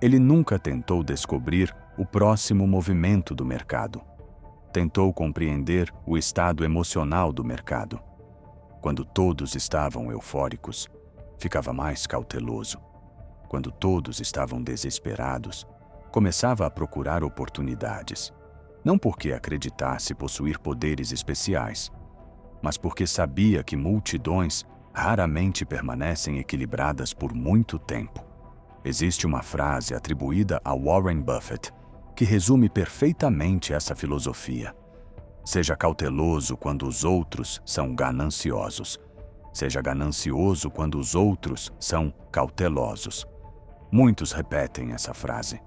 Ele nunca tentou descobrir o próximo movimento do mercado. Tentou compreender o estado emocional do mercado. Quando todos estavam eufóricos, ficava mais cauteloso. Quando todos estavam desesperados, começava a procurar oportunidades. Não porque acreditasse possuir poderes especiais, mas porque sabia que multidões raramente permanecem equilibradas por muito tempo. Existe uma frase atribuída a Warren Buffett que resume perfeitamente essa filosofia. Seja cauteloso quando os outros são gananciosos. Seja ganancioso quando os outros são cautelosos. Muitos repetem essa frase.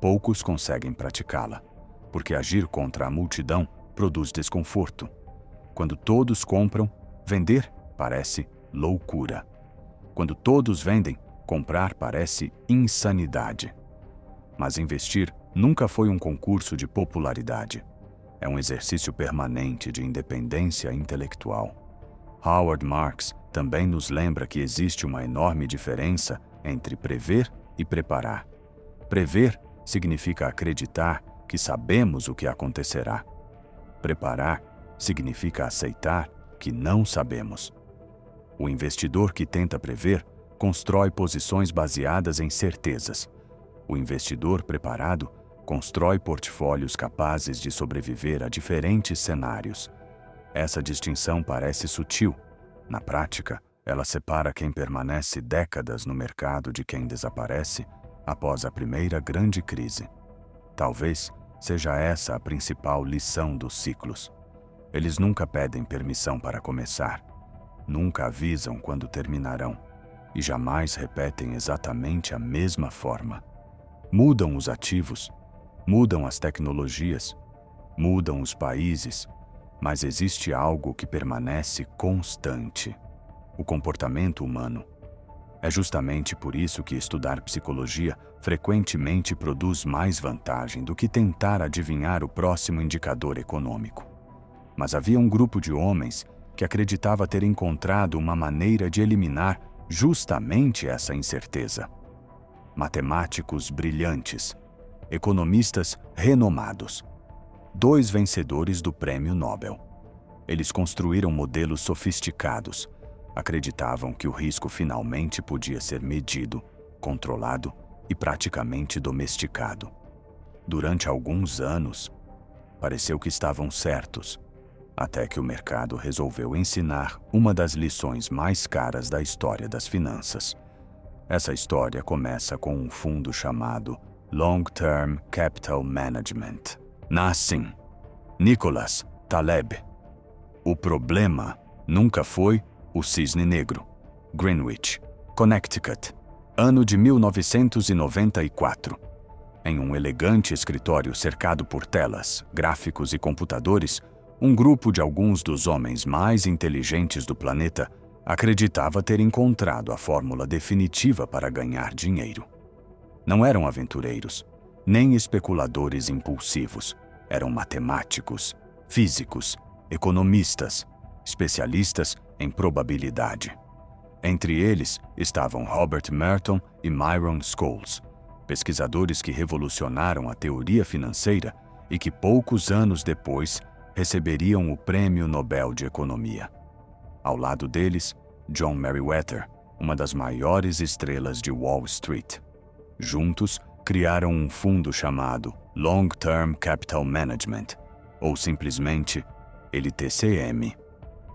Poucos conseguem praticá-la, porque agir contra a multidão produz desconforto. Quando todos compram, vender parece loucura. Quando todos vendem, comprar parece insanidade. Mas investir nunca foi um concurso de popularidade. É um exercício permanente de independência intelectual. Howard Marks também nos lembra que existe uma enorme diferença entre prever e preparar. Prever significa acreditar que sabemos o que acontecerá. Preparar significa aceitar que não sabemos. O investidor que tenta prever constrói posições baseadas em certezas. O investidor preparado constrói portfólios capazes de sobreviver a diferentes cenários. Essa distinção parece sutil. Na prática, ela separa quem permanece décadas no mercado de quem desaparece após a primeira grande crise. Talvez seja essa a principal lição dos ciclos. Eles nunca pedem permissão para começar, nunca avisam quando terminarão e jamais repetem exatamente a mesma forma. Mudam os ativos, mudam as tecnologias, mudam os países, mas existe algo que permanece constante: o comportamento humano. É justamente por isso que estudar psicologia frequentemente produz mais vantagem do que tentar adivinhar o próximo indicador econômico. Mas havia um grupo de homens que acreditava ter encontrado uma maneira de eliminar justamente essa incerteza. Matemáticos brilhantes, economistas renomados, 2 vencedores do Prêmio Nobel. Eles construíram modelos sofisticados, acreditavam que o risco finalmente podia ser medido, controlado e praticamente domesticado. Durante alguns anos, pareceu que estavam certos, até que o mercado resolveu ensinar uma das lições mais caras da história das finanças. Essa história começa com um fundo chamado Long Term Capital Management. Nassim Nicholas Taleb. O problema nunca foi o cisne negro. Greenwich, Connecticut, ano de 1994. Em um elegante escritório cercado por telas, gráficos e computadores, um grupo de alguns dos homens mais inteligentes do planeta acreditava ter encontrado a fórmula definitiva para ganhar dinheiro. Não eram aventureiros, nem especuladores impulsivos. Eram matemáticos, físicos, economistas, especialistas em probabilidade. Entre eles estavam Robert Merton e Myron Scholes, pesquisadores que revolucionaram a teoria financeira e que poucos anos depois receberiam o Prêmio Nobel de Economia. Ao lado deles, John Meriwether, uma das maiores estrelas de Wall Street. Juntos, criaram um fundo chamado Long Term Capital Management, ou simplesmente LTCM.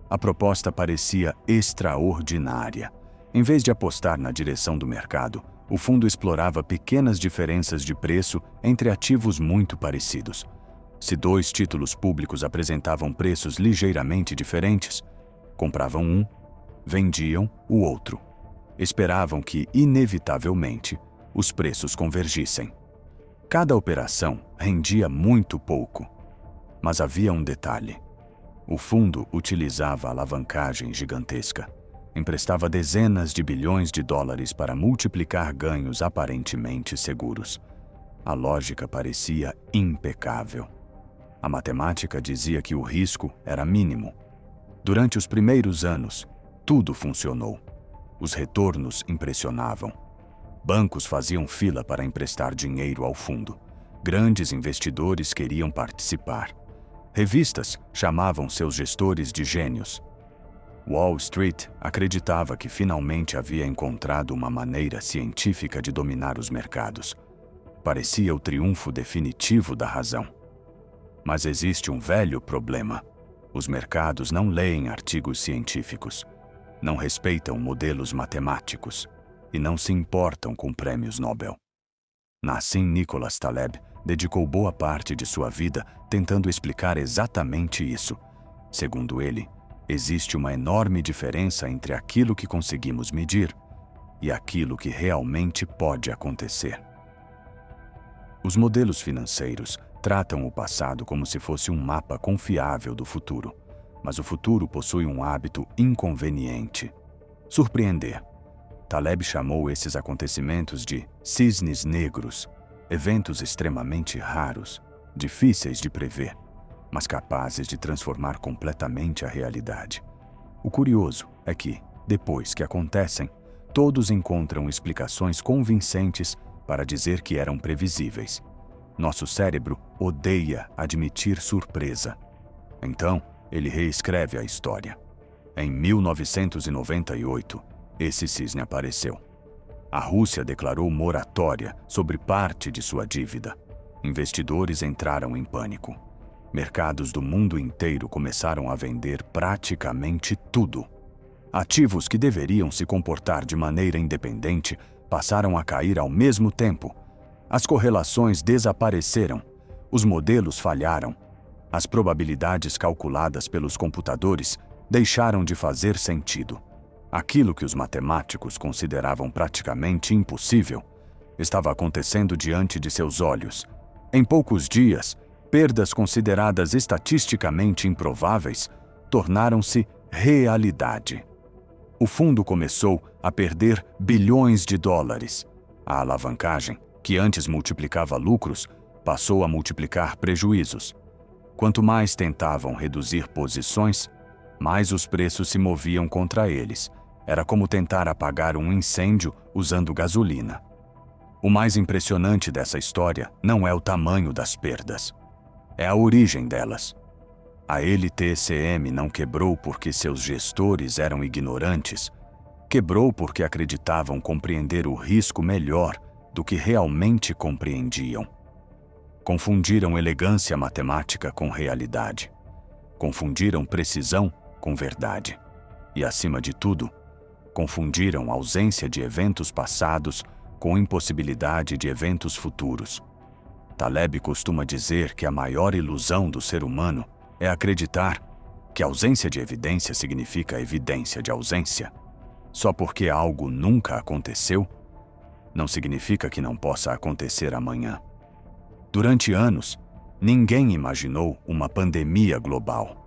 A proposta parecia extraordinária. Em vez de apostar na direção do mercado, o fundo explorava pequenas diferenças de preço entre ativos muito parecidos. Se dois títulos públicos apresentavam preços ligeiramente diferentes, compravam um, vendiam o outro. Esperavam que, inevitavelmente, os preços convergissem. Cada operação rendia muito pouco. Mas havia um detalhe. O fundo utilizava alavancagem gigantesca. Emprestava dezenas de bilhões de dólares para multiplicar ganhos aparentemente seguros. A lógica parecia impecável. A matemática dizia que o risco era mínimo. Durante os primeiros anos, tudo funcionou. Os retornos impressionavam. Bancos faziam fila para emprestar dinheiro ao fundo. Grandes investidores queriam participar. Revistas chamavam seus gestores de gênios. Wall Street acreditava que finalmente havia encontrado uma maneira científica de dominar os mercados. Parecia o triunfo definitivo da razão. Mas existe um velho problema. Os mercados não leem artigos científicos, não respeitam modelos matemáticos e não se importam com prêmios Nobel. Nassim Nicholas Taleb dedicou boa parte de sua vida tentando explicar exatamente isso. Segundo ele, existe uma enorme diferença entre aquilo que conseguimos medir e aquilo que realmente pode acontecer. Os modelos financeiros tratam o passado como se fosse um mapa confiável do futuro, mas o futuro possui um hábito inconveniente: surpreender. Taleb chamou esses acontecimentos de cisnes negros, eventos extremamente raros, difíceis de prever, mas capazes de transformar completamente a realidade. O curioso é que, depois que acontecem, todos encontram explicações convincentes para dizer que eram previsíveis. Nosso cérebro odeia admitir surpresa. Então, ele reescreve a história. Em 1998, esse cisne apareceu. A Rússia declarou moratória sobre parte de sua dívida. Investidores entraram em pânico. Mercados do mundo inteiro começaram a vender praticamente tudo. Ativos que deveriam se comportar de maneira independente passaram a cair ao mesmo tempo. As correlações desapareceram. Os modelos falharam. As probabilidades calculadas pelos computadores deixaram de fazer sentido. Aquilo que os matemáticos consideravam praticamente impossível estava acontecendo diante de seus olhos. Em poucos dias, perdas consideradas estatisticamente improváveis tornaram-se realidade. O fundo começou a perder bilhões de dólares. A alavancagem, que antes multiplicava lucros, passou a multiplicar prejuízos. Quanto mais tentavam reduzir posições, mais os preços se moviam contra eles. Era como tentar apagar um incêndio usando gasolina. O mais impressionante dessa história não é o tamanho das perdas, é a origem delas. A LTCM não quebrou porque seus gestores eram ignorantes. Quebrou porque acreditavam compreender o risco melhor do que realmente compreendiam. Confundiram elegância matemática com realidade. Confundiram precisão com verdade. E, acima de tudo, confundiram ausência de eventos passados com impossibilidade de eventos futuros. Taleb costuma dizer que a maior ilusão do ser humano é acreditar que ausência de evidência significa evidência de ausência. Só porque algo nunca aconteceu, não significa que não possa acontecer amanhã. Durante anos, ninguém imaginou uma pandemia global.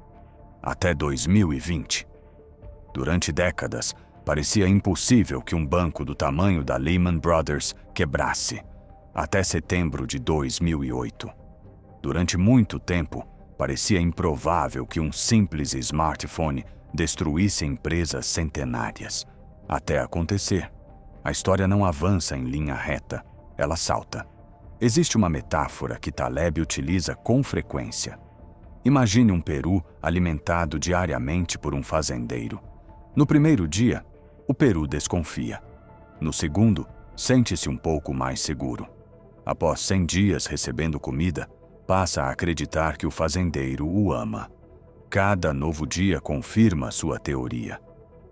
Até 2020. Durante décadas, parecia impossível que um banco do tamanho da Lehman Brothers quebrasse. Até setembro de 2008. Durante muito tempo, parecia improvável que um simples smartphone destruísse empresas centenárias. Até acontecer. A história não avança em linha reta, ela salta. Existe uma metáfora que Taleb utiliza com frequência. Imagine um peru alimentado diariamente por um fazendeiro. No primeiro dia, o peru desconfia. No segundo, sente-se um pouco mais seguro. Após 100 dias recebendo comida, passa a acreditar que o fazendeiro o ama. Cada novo dia confirma sua teoria,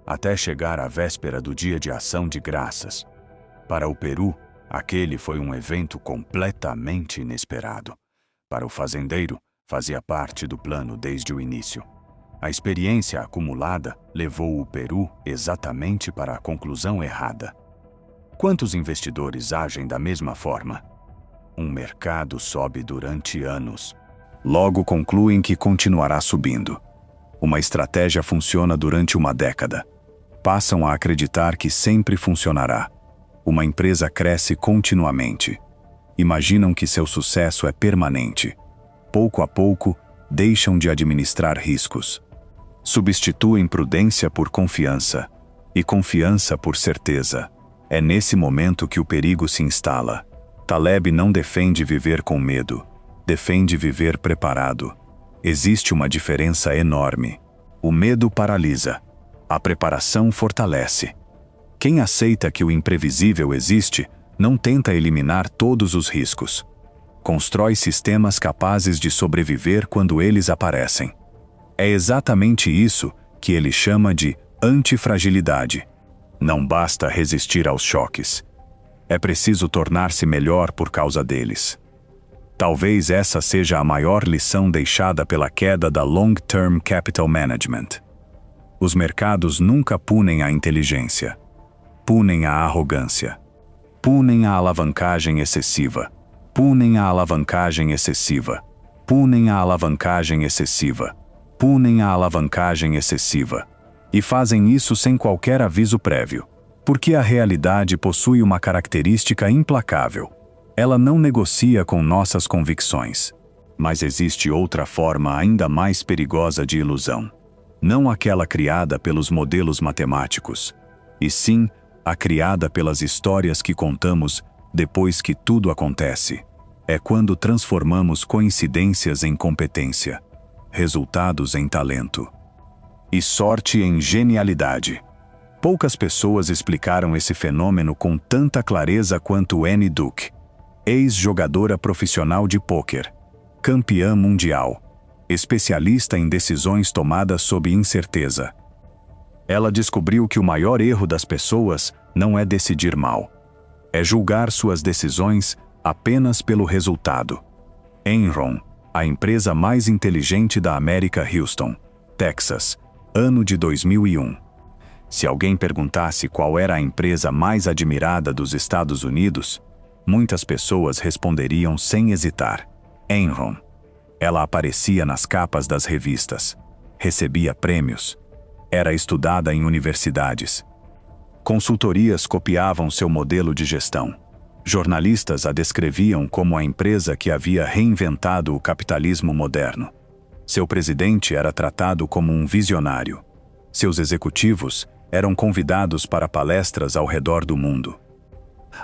até chegar à véspera do dia de ação de graças. Para o peru, aquele foi um evento completamente inesperado. Para o fazendeiro, fazia parte do plano desde o início. A experiência acumulada levou o peru exatamente para a conclusão errada. Quantos investidores agem da mesma forma? Um mercado sobe durante anos. Logo concluem que continuará subindo. Uma estratégia funciona durante uma década. Passam a acreditar que sempre funcionará. Uma empresa cresce continuamente. Imaginam que seu sucesso é permanente. Pouco a pouco, deixam de administrar riscos. Substituem prudência por confiança e confiança por certeza. É nesse momento que o perigo se instala. Taleb não defende viver com medo, defende viver preparado. Existe uma diferença enorme. O medo paralisa, a preparação fortalece. Quem aceita que o imprevisível existe, não tenta eliminar todos os riscos. Constrói sistemas capazes de sobreviver quando eles aparecem. É exatamente isso que ele chama de antifragilidade. Não basta resistir aos choques. É preciso tornar-se melhor por causa deles. Talvez essa seja a maior lição deixada pela queda da Long-Term Capital Management. Os mercados nunca punem a inteligência. Punem a arrogância. Punem a alavancagem excessiva. Punem a alavancagem excessiva. Punem a alavancagem excessiva. Punem a alavancagem excessiva. E fazem isso sem qualquer aviso prévio. Porque a realidade possui uma característica implacável. Ela não negocia com nossas convicções. Mas existe outra forma ainda mais perigosa de ilusão. Não aquela criada pelos modelos matemáticos, e sim a criada pelas histórias que contamos depois que tudo acontece. É quando transformamos coincidências em competência, resultados em talento e sorte em genialidade. Poucas pessoas explicaram esse fenômeno com tanta clareza quanto Annie Duke, ex-jogadora profissional de pôquer, campeã mundial, especialista em decisões tomadas sob incerteza. Ela descobriu que o maior erro das pessoas não é decidir mal, é julgar suas decisões apenas pelo resultado. Enron, a empresa mais inteligente da América, Houston, Texas, ano de 2001. Se alguém perguntasse qual era a empresa mais admirada dos Estados Unidos, muitas pessoas responderiam sem hesitar: Enron. Ela aparecia nas capas das revistas, recebia prêmios, era estudada em universidades. Consultorias copiavam seu modelo de gestão. Jornalistas a descreviam como a empresa que havia reinventado o capitalismo moderno. Seu presidente era tratado como um visionário. Seus executivos eram convidados para palestras ao redor do mundo.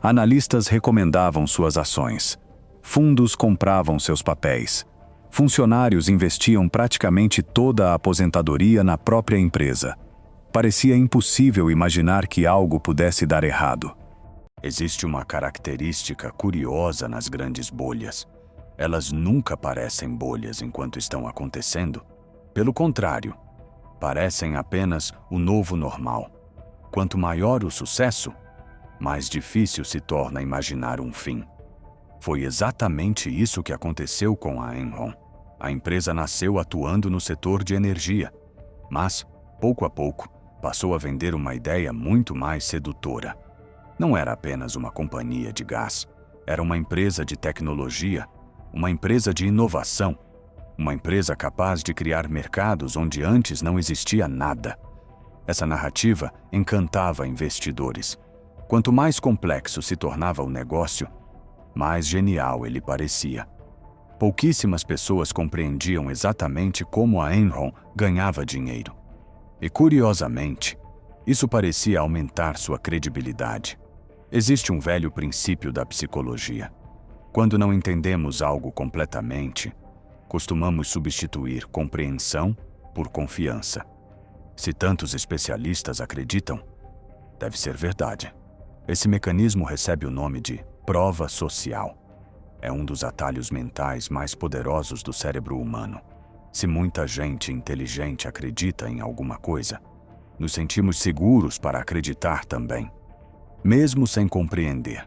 Analistas recomendavam suas ações. Fundos compravam seus papéis. Funcionários investiam praticamente toda a aposentadoria na própria empresa. Parecia impossível imaginar que algo pudesse dar errado. Existe uma característica curiosa nas grandes bolhas. Elas nunca parecem bolhas enquanto estão acontecendo. Pelo contrário, parecem apenas o novo normal. Quanto maior o sucesso, mais difícil se torna imaginar um fim. Foi exatamente isso que aconteceu com a Enron. A empresa nasceu atuando no setor de energia, mas, pouco a pouco, passou a vender uma ideia muito mais sedutora. Não era apenas uma companhia de gás, era uma empresa de tecnologia, uma empresa de inovação, uma empresa capaz de criar mercados onde antes não existia nada. Essa narrativa encantava investidores. Quanto mais complexo se tornava o negócio, mais genial ele parecia. Pouquíssimas pessoas compreendiam exatamente como a Enron ganhava dinheiro. E, curiosamente, isso parecia aumentar sua credibilidade. Existe um velho princípio da psicologia. Quando não entendemos algo completamente, costumamos substituir compreensão por confiança. Se tantos especialistas acreditam, deve ser verdade. Esse mecanismo recebe o nome de prova social. É um dos atalhos mentais mais poderosos do cérebro humano. Se muita gente inteligente acredita em alguma coisa, nos sentimos seguros para acreditar também, mesmo sem compreender.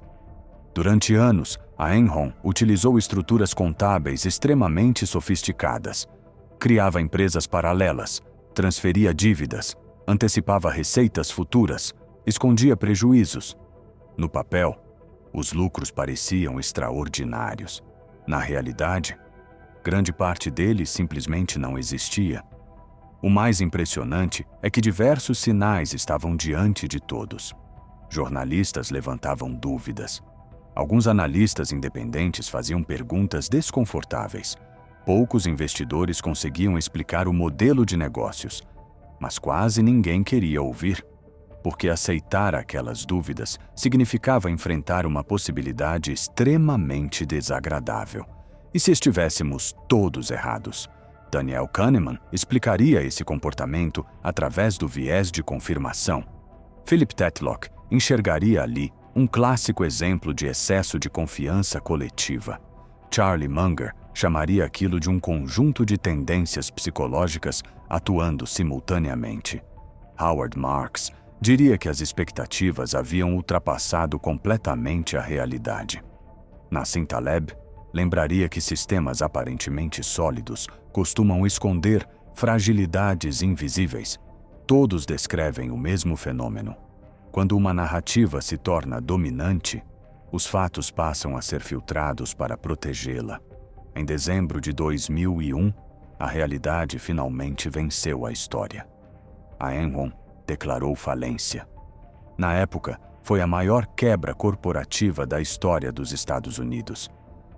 Durante anos, a Enron utilizou estruturas contábeis extremamente sofisticadas. Criava empresas paralelas, transferia dívidas, antecipava receitas futuras, escondia prejuízos. No papel, os lucros pareciam extraordinários. Na realidade, grande parte deles simplesmente não existia. O mais impressionante é que diversos sinais estavam diante de todos. Jornalistas levantavam dúvidas. Alguns analistas independentes faziam perguntas desconfortáveis. Poucos investidores conseguiam explicar o modelo de negócios, mas quase ninguém queria ouvir, porque aceitar aquelas dúvidas significava enfrentar uma possibilidade extremamente desagradável. E se estivéssemos todos errados? Daniel Kahneman explicaria esse comportamento através do viés de confirmação. Philip Tetlock enxergaria ali um clássico exemplo de excesso de confiança coletiva. Charlie Munger chamaria aquilo de um conjunto de tendências psicológicas atuando simultaneamente. Howard Marks diria que as expectativas haviam ultrapassado completamente a realidade. Nassim Taleb lembraria que sistemas aparentemente sólidos costumam esconder fragilidades invisíveis. Todos descrevem o mesmo fenômeno. Quando uma narrativa se torna dominante, os fatos passam a ser filtrados para protegê-la. Em dezembro de 2001, a realidade finalmente venceu a história. A Enron declarou falência. Na época, foi a maior quebra corporativa da história dos Estados Unidos.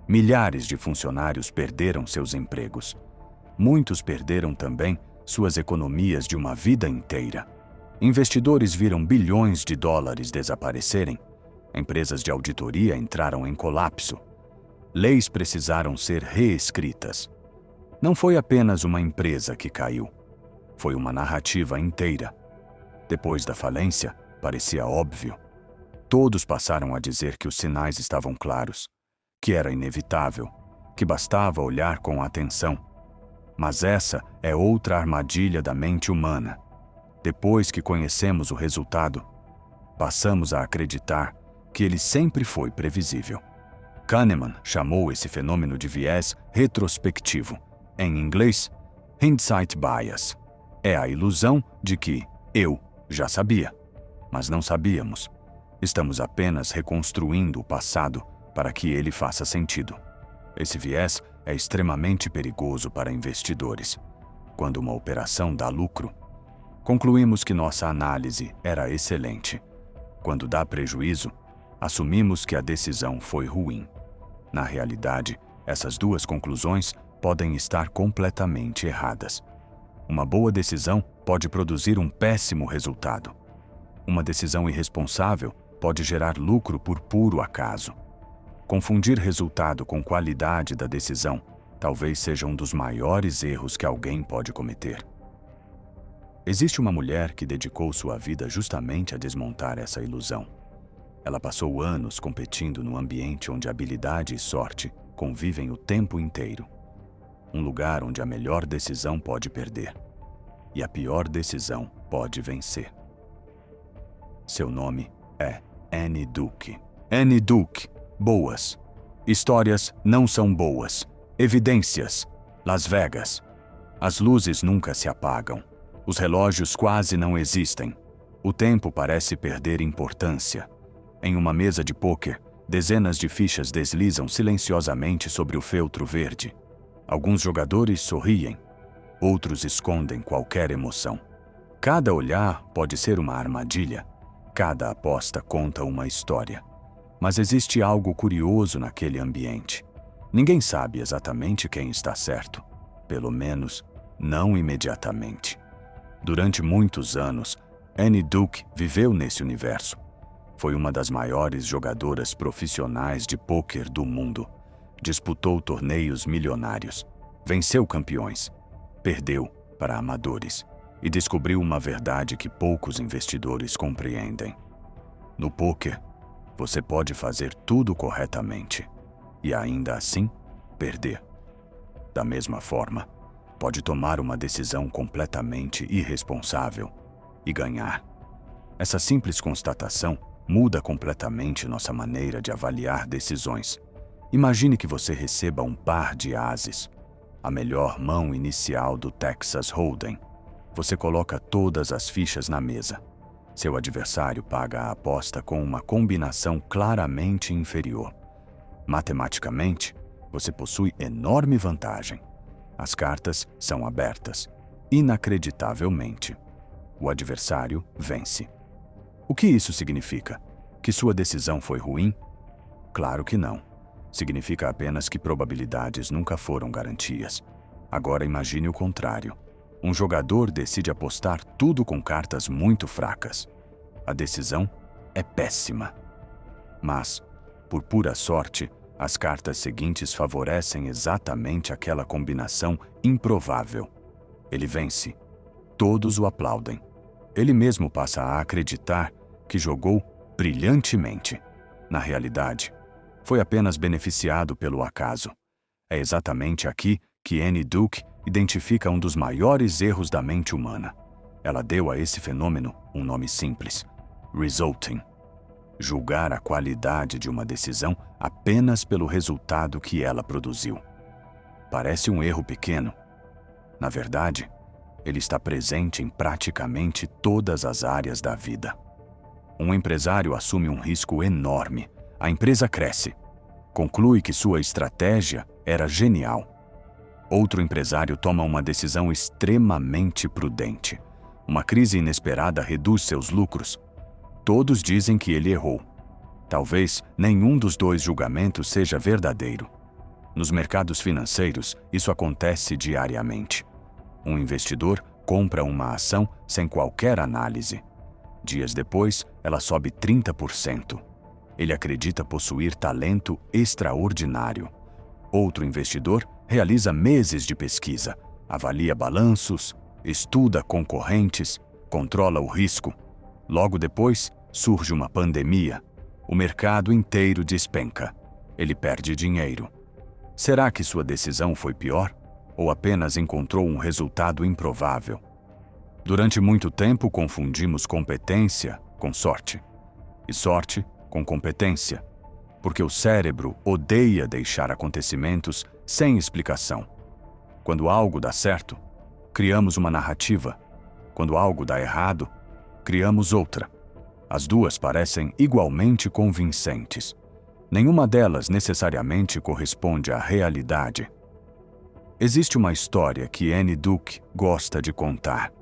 Milhares de funcionários perderam seus empregos. Muitos perderam também suas economias de uma vida inteira. Investidores viram bilhões de dólares desaparecerem. Empresas de auditoria entraram em colapso. Leis precisaram ser reescritas. Não foi apenas uma empresa que caiu. Foi uma narrativa inteira. Depois da falência, parecia óbvio. Todos passaram a dizer que os sinais estavam claros, que era inevitável, que bastava olhar com atenção. Mas essa é outra armadilha da mente humana. Depois que conhecemos o resultado, passamos a acreditar que ele sempre foi previsível. Kahneman chamou esse fenômeno de viés retrospectivo. Em inglês, hindsight bias. É a ilusão de que eu já sabia, mas não sabíamos. Estamos apenas reconstruindo o passado para que ele faça sentido. Esse viés é extremamente perigoso para investidores. Quando uma operação dá lucro, concluímos que nossa análise era excelente. Quando dá prejuízo, assumimos que a decisão foi ruim. Na realidade, essas duas conclusões podem estar completamente erradas. Uma boa decisão pode produzir um péssimo resultado. Uma decisão irresponsável pode gerar lucro por puro acaso. Confundir resultado com qualidade da decisão talvez seja um dos maiores erros que alguém pode cometer. Existe uma mulher que dedicou sua vida justamente a desmontar essa ilusão. Ela passou anos competindo num ambiente onde habilidade e sorte convivem o tempo inteiro. Um lugar onde a melhor decisão pode perder e a pior decisão pode vencer. Seu nome é Annie Duke. Annie Duke, boas. Histórias não são boas. Evidências. Las Vegas. As luzes nunca se apagam. Os relógios quase não existem. O tempo parece perder importância. Em uma mesa de pôquer, dezenas de fichas deslizam silenciosamente sobre o feltro verde. Alguns jogadores sorriem. Outros escondem qualquer emoção. Cada olhar pode ser uma armadilha. Cada aposta conta uma história. Mas existe algo curioso naquele ambiente. Ninguém sabe exatamente quem está certo. Pelo menos, não imediatamente. Durante muitos anos, Annie Duke viveu nesse universo. Foi uma das maiores jogadoras profissionais de pôquer do mundo. Disputou torneios milionários. Venceu campeões. Perdeu para amadores. E descobriu uma verdade que poucos investidores compreendem. No pôquer, você pode fazer tudo corretamente e ainda assim perder. Da mesma forma, pode tomar uma decisão completamente irresponsável e ganhar. Essa simples constatação muda completamente nossa maneira de avaliar decisões. Imagine que você receba um par de ases, a melhor mão inicial do Texas Hold'em. Você coloca todas as fichas na mesa. Seu adversário paga a aposta com uma combinação claramente inferior. Matematicamente, você possui enorme vantagem. As cartas são abertas. Inacreditavelmente, o adversário vence. O que isso significa? Que sua decisão foi ruim? Claro que não. Significa apenas que probabilidades nunca foram garantias. Agora imagine o contrário. Um jogador decide apostar tudo com cartas muito fracas. A decisão é péssima. Mas, por pura sorte, as cartas seguintes favorecem exatamente aquela combinação improvável. Ele vence. Todos o aplaudem. Ele mesmo passa a acreditar que jogou brilhantemente. Na realidade, foi apenas beneficiado pelo acaso. É exatamente aqui que Annie Duke identifica um dos maiores erros da mente humana. Ela deu a esse fenômeno um nome simples: resulting. Julgar a qualidade de uma decisão apenas pelo resultado que ela produziu. Parece um erro pequeno. Na verdade, ele está presente em praticamente todas as áreas da vida. Um empresário assume um risco enorme. A empresa cresce. Conclui que sua estratégia era genial. Outro empresário toma uma decisão extremamente prudente. Uma crise inesperada reduz seus lucros. Todos dizem que ele errou. Talvez nenhum dos dois julgamentos seja verdadeiro. Nos mercados financeiros, isso acontece diariamente. Um investidor compra uma ação sem qualquer análise. Dias depois, ela sobe 30%. Ele acredita possuir talento extraordinário. Outro investidor realiza meses de pesquisa, avalia balanços, estuda concorrentes, controla o risco. Logo depois, surge uma pandemia. O mercado inteiro despenca. Ele perde dinheiro. Será que sua decisão foi pior? Ou apenas encontrou um resultado improvável? Durante muito tempo, confundimos competência com sorte. E sorte com competência. Porque o cérebro odeia deixar acontecimentos sem explicação. Quando algo dá certo, criamos uma narrativa. Quando algo dá errado, criamos outra. As duas parecem igualmente convincentes. Nenhuma delas necessariamente corresponde à realidade. Existe uma história que Annie Duke gosta de contar.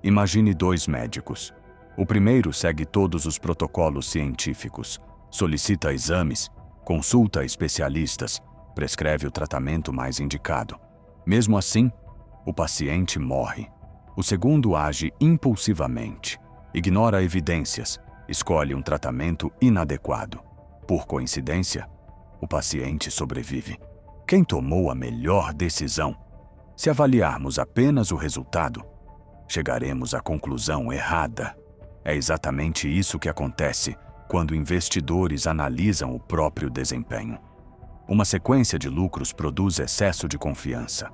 Imagine dois médicos. O primeiro segue todos os protocolos científicos, solicita exames, consulta especialistas, prescreve o tratamento mais indicado. Mesmo assim, o paciente morre. O segundo age impulsivamente, ignora evidências, escolhe um tratamento inadequado. Por coincidência, o paciente sobrevive. Quem tomou a melhor decisão? Se avaliarmos apenas o resultado, chegaremos à conclusão errada. É exatamente isso que acontece quando investidores analisam o próprio desempenho. Uma sequência de lucros produz excesso de confiança.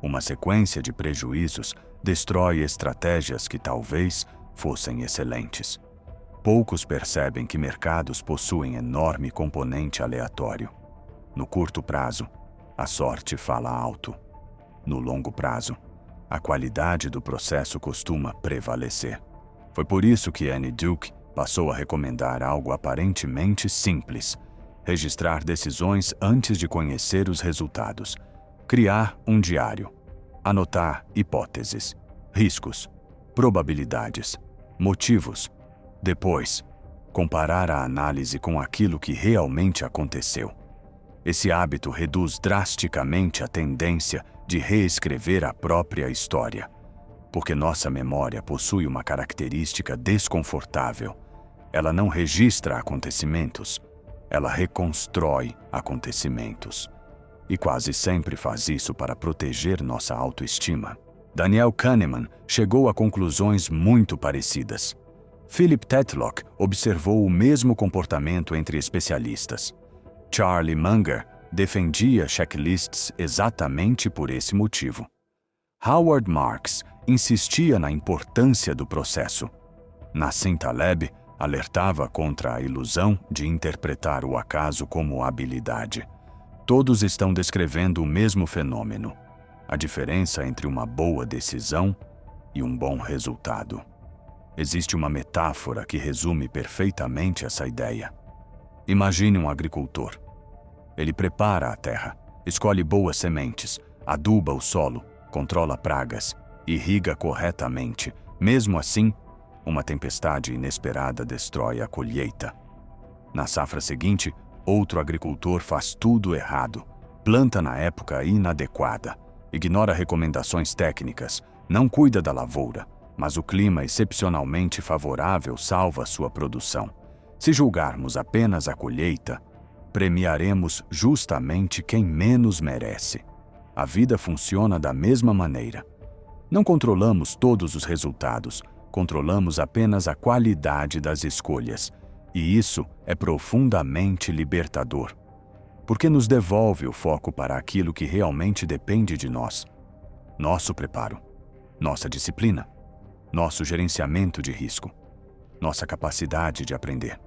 Uma sequência de prejuízos destrói estratégias que talvez fossem excelentes. Poucos percebem que mercados possuem enorme componente aleatório. No curto prazo, a sorte fala alto. No longo prazo, a qualidade do processo costuma prevalecer. Foi por isso que Annie Duke passou a recomendar algo aparentemente simples: registrar decisões antes de conhecer os resultados, criar um diário, anotar hipóteses, riscos, probabilidades, motivos. Depois, comparar a análise com aquilo que realmente aconteceu. Esse hábito reduz drasticamente a tendência de reescrever a própria história, porque nossa memória possui uma característica desconfortável. Ela não registra acontecimentos, ela reconstrói acontecimentos. E quase sempre faz isso para proteger nossa autoestima. Daniel Kahneman chegou a conclusões muito parecidas. Philip Tetlock observou o mesmo comportamento entre especialistas. Charlie Munger defendia checklists exatamente por esse motivo. Howard Marks insistia na importância do processo. Nassim Taleb alertava contra a ilusão de interpretar o acaso como habilidade. Todos estão descrevendo o mesmo fenômeno: a diferença entre uma boa decisão e um bom resultado. Existe uma metáfora que resume perfeitamente essa ideia. Imagine um agricultor. Ele prepara a terra, escolhe boas sementes, aduba o solo, controla pragas, irriga corretamente. Mesmo assim, uma tempestade inesperada destrói a colheita. Na safra seguinte, outro agricultor faz tudo errado, planta na época inadequada, ignora recomendações técnicas, não cuida da lavoura, mas o clima excepcionalmente favorável salva sua produção. Se julgarmos apenas a colheita, premiaremos justamente quem menos merece. A vida funciona da mesma maneira. Não controlamos todos os resultados, controlamos apenas a qualidade das escolhas. E isso é profundamente libertador, porque nos devolve o foco para aquilo que realmente depende de nós. Nosso preparo, nossa disciplina, nosso gerenciamento de risco, nossa capacidade de aprender.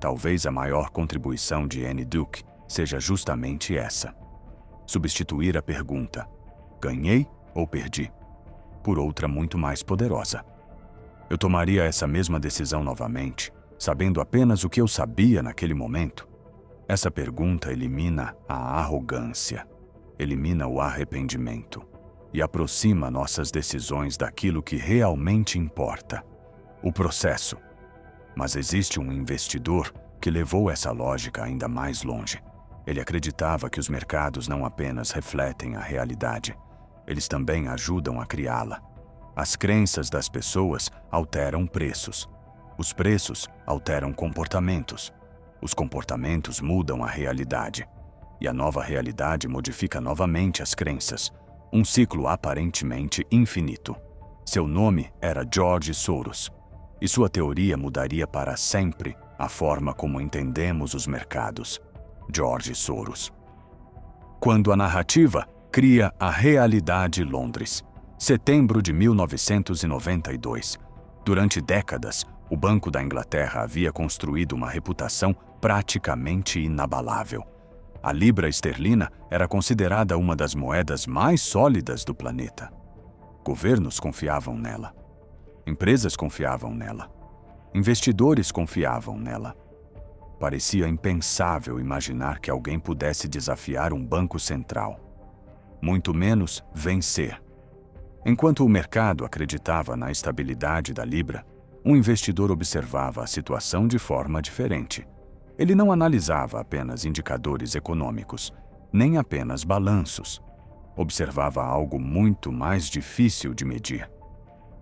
Talvez a maior contribuição de Annie Duke seja justamente essa: substituir a pergunta "ganhei ou perdi?" por outra muito mais poderosa: eu tomaria essa mesma decisão novamente, sabendo apenas o que eu sabia naquele momento? Essa pergunta elimina a arrogância, elimina o arrependimento e aproxima nossas decisões daquilo que realmente importa: o processo. Mas existe um investidor que levou essa lógica ainda mais longe. Ele acreditava que os mercados não apenas refletem a realidade, eles também ajudam a criá-la. As crenças das pessoas alteram preços. Os preços alteram comportamentos. Os comportamentos mudam a realidade. E a nova realidade modifica novamente as crenças. Um ciclo aparentemente infinito. Seu nome era George Soros. E sua teoria mudaria para sempre a forma como entendemos os mercados. George Soros. Quando a narrativa cria a realidade. Londres, setembro de 1992. Durante décadas, o Banco da Inglaterra havia construído uma reputação praticamente inabalável. A libra esterlina era considerada uma das moedas mais sólidas do planeta. Governos confiavam nela. Empresas confiavam nela. Investidores confiavam nela. Parecia impensável imaginar que alguém pudesse desafiar um banco central. Muito menos vencer. Enquanto o mercado acreditava na estabilidade da libra, um investidor observava a situação de forma diferente. Ele não analisava apenas indicadores econômicos, nem apenas balanços. Observava algo muito mais difícil de medir: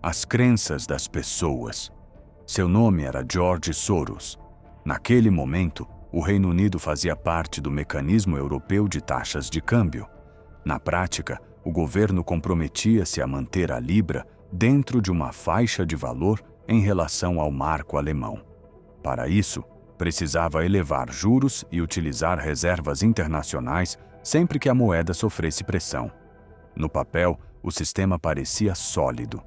as crenças das pessoas. Seu nome era George Soros. Naquele momento, o Reino Unido fazia parte do mecanismo europeu de taxas de câmbio. Na prática, o governo comprometia-se a manter a libra dentro de uma faixa de valor em relação ao marco alemão. Para isso, precisava elevar juros e utilizar reservas internacionais sempre que a moeda sofresse pressão. No papel, o sistema parecia sólido.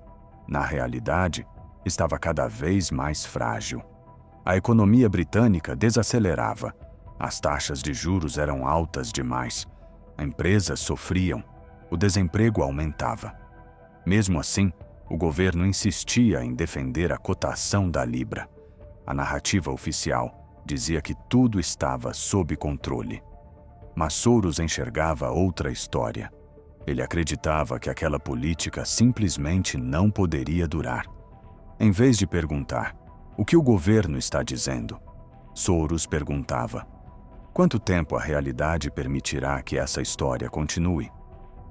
Na realidade, estava cada vez mais frágil. A economia britânica desacelerava. As taxas de juros eram altas demais. Empresas sofriam. O desemprego aumentava. Mesmo assim, o governo insistia em defender a cotação da libra. A narrativa oficial dizia que tudo estava sob controle. Mas Soros enxergava outra história. Ele acreditava que aquela política simplesmente não poderia durar. Em vez de perguntar, o que o governo está dizendo? Soros perguntava, quanto tempo a realidade permitirá que essa história continue?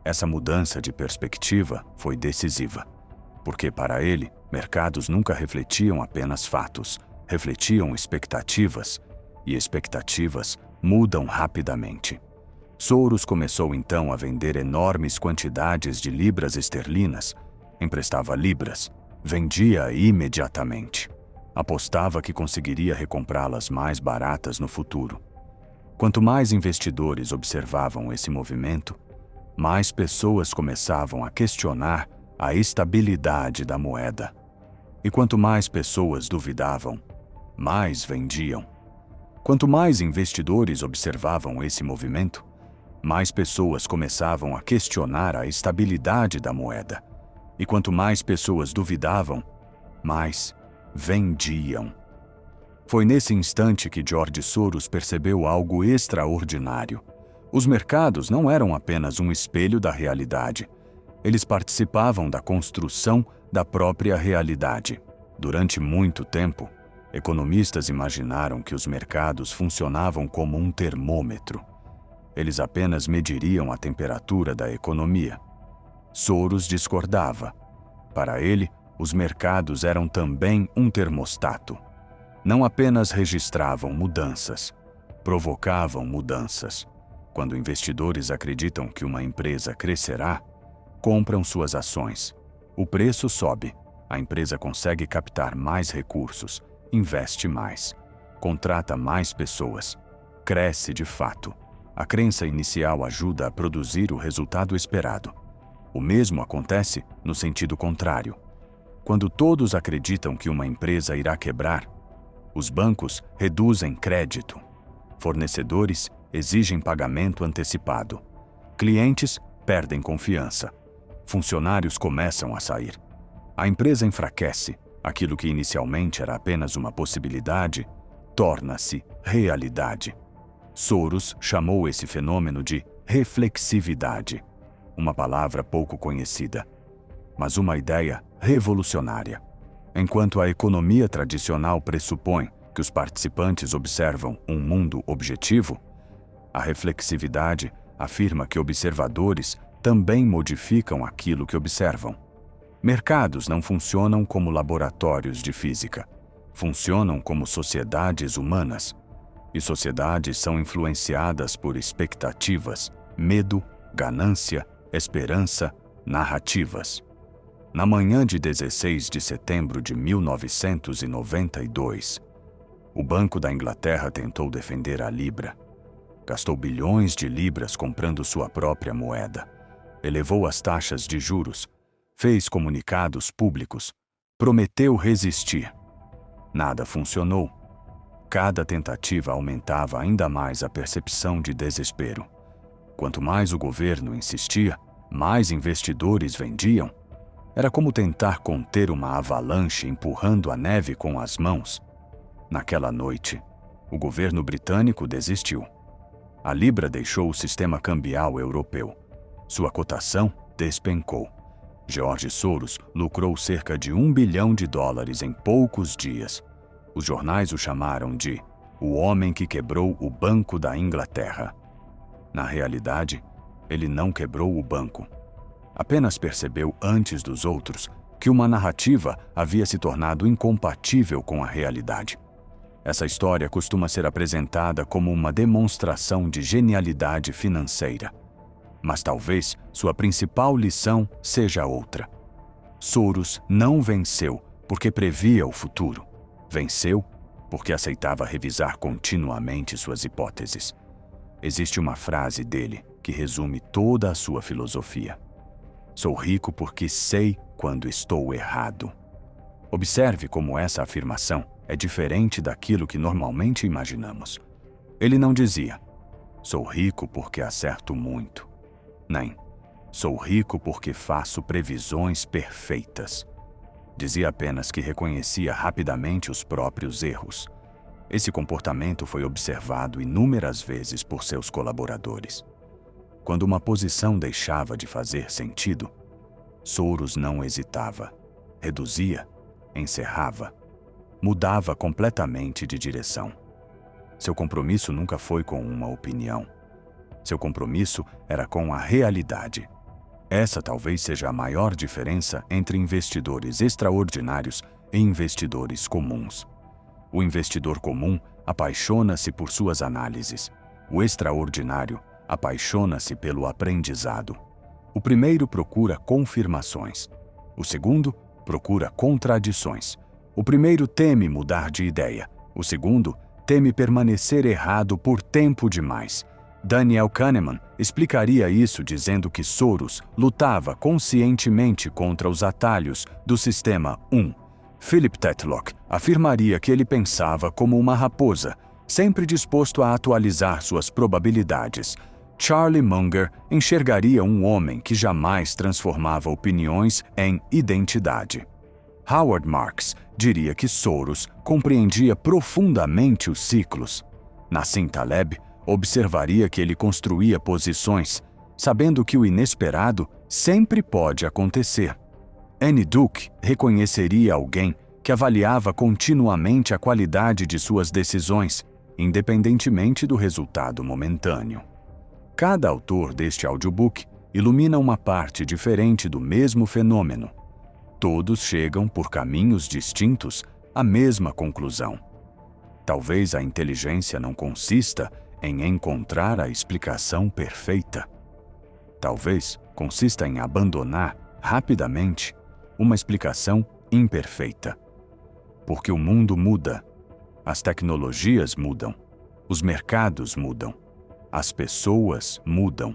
Essa mudança de perspectiva foi decisiva, porque para ele, mercados nunca refletiam apenas fatos, refletiam expectativas, e expectativas mudam rapidamente. Soros começou então a vender enormes quantidades de libras esterlinas, emprestava libras, vendia imediatamente. Apostava que conseguiria recomprá-las mais baratas no futuro. Quanto mais investidores observavam esse movimento, mais pessoas começavam a questionar a estabilidade da moeda. E quanto mais pessoas duvidavam, mais vendiam. Quanto mais investidores observavam esse movimento, mais pessoas começavam a questionar a estabilidade da moeda. E quanto mais pessoas duvidavam, mais vendiam. Foi nesse instante que George Soros percebeu algo extraordinário. Os mercados não eram apenas um espelho da realidade. Eles participavam da construção da própria realidade. Durante muito tempo, economistas imaginaram que os mercados funcionavam como um termômetro. Eles apenas mediriam a temperatura da economia. Soros discordava. Para ele, os mercados eram também um termostato. Não apenas registravam mudanças, provocavam mudanças. Quando investidores acreditam que uma empresa crescerá, compram suas ações. O preço sobe, a empresa consegue captar mais recursos, investe mais, contrata mais pessoas, cresce de fato. A crença inicial ajuda a produzir o resultado esperado. O mesmo acontece no sentido contrário. Quando todos acreditam que uma empresa irá quebrar, os bancos reduzem crédito. Fornecedores exigem pagamento antecipado. Clientes perdem confiança. Funcionários começam a sair. A empresa enfraquece. Aquilo que inicialmente era apenas uma possibilidade, torna-se realidade. Soros chamou esse fenômeno de reflexividade, uma palavra pouco conhecida, mas uma ideia revolucionária. Enquanto a economia tradicional pressupõe que os participantes observam um mundo objetivo, a reflexividade afirma que observadores também modificam aquilo que observam. Mercados não funcionam como laboratórios de física, funcionam como sociedades humanas. E sociedades são influenciadas por expectativas, medo, ganância, esperança, narrativas. Na manhã de 16 de setembro de 1992, o Banco da Inglaterra tentou defender a libra. Gastou bilhões de libras comprando sua própria moeda. Elevou as taxas de juros, fez comunicados públicos, prometeu resistir. Nada funcionou. Cada tentativa aumentava ainda mais a percepção de desespero. Quanto mais o governo insistia, mais investidores vendiam. Era como tentar conter uma avalanche empurrando a neve com as mãos. Naquela noite, o governo britânico desistiu. A libra deixou o sistema cambial europeu. Sua cotação despencou. George Soros lucrou cerca de $1 bilhão em poucos dias. Os jornais o chamaram de o homem que quebrou o Banco da Inglaterra. Na realidade, ele não quebrou o banco. Apenas percebeu antes dos outros que uma narrativa havia se tornado incompatível com a realidade. Essa história costuma ser apresentada como uma demonstração de genialidade financeira. Mas talvez sua principal lição seja outra. Soros não venceu porque previa o futuro. Venceu porque aceitava revisar continuamente suas hipóteses. Existe uma frase dele que resume toda a sua filosofia. Sou rico porque sei quando estou errado. Observe como essa afirmação é diferente daquilo que normalmente imaginamos. Ele não dizia: "Sou rico porque acerto muito", nem "Sou rico porque faço previsões perfeitas". Dizia apenas que reconhecia rapidamente os próprios erros. Esse comportamento foi observado inúmeras vezes por seus colaboradores. Quando uma posição deixava de fazer sentido, Soros não hesitava, reduzia, encerrava, mudava completamente de direção. Seu compromisso nunca foi com uma opinião. Seu compromisso era com a realidade. Essa talvez seja a maior diferença entre investidores extraordinários e investidores comuns. O investidor comum apaixona-se por suas análises. O extraordinário apaixona-se pelo aprendizado. O primeiro procura confirmações. O segundo procura contradições. O primeiro teme mudar de ideia. O segundo teme permanecer errado por tempo demais. Daniel Kahneman explicaria isso dizendo que Soros lutava conscientemente contra os atalhos do sistema 1. Philip Tetlock afirmaria que ele pensava como uma raposa, sempre disposto a atualizar suas probabilidades. Charlie Munger enxergaria um homem que jamais transformava opiniões em identidade. Howard Marks diria que Soros compreendia profundamente os ciclos. Nassim Taleb observaria que ele construía posições, sabendo que o inesperado sempre pode acontecer. Annie Duke reconheceria alguém que avaliava continuamente a qualidade de suas decisões, independentemente do resultado momentâneo. Cada autor deste audiobook ilumina uma parte diferente do mesmo fenômeno. Todos chegam, por caminhos distintos, à mesma conclusão. Talvez a inteligência não consista em encontrar a explicação perfeita. Talvez consista em abandonar, rapidamente, uma explicação imperfeita. Porque o mundo muda, as tecnologias mudam, os mercados mudam, as pessoas mudam,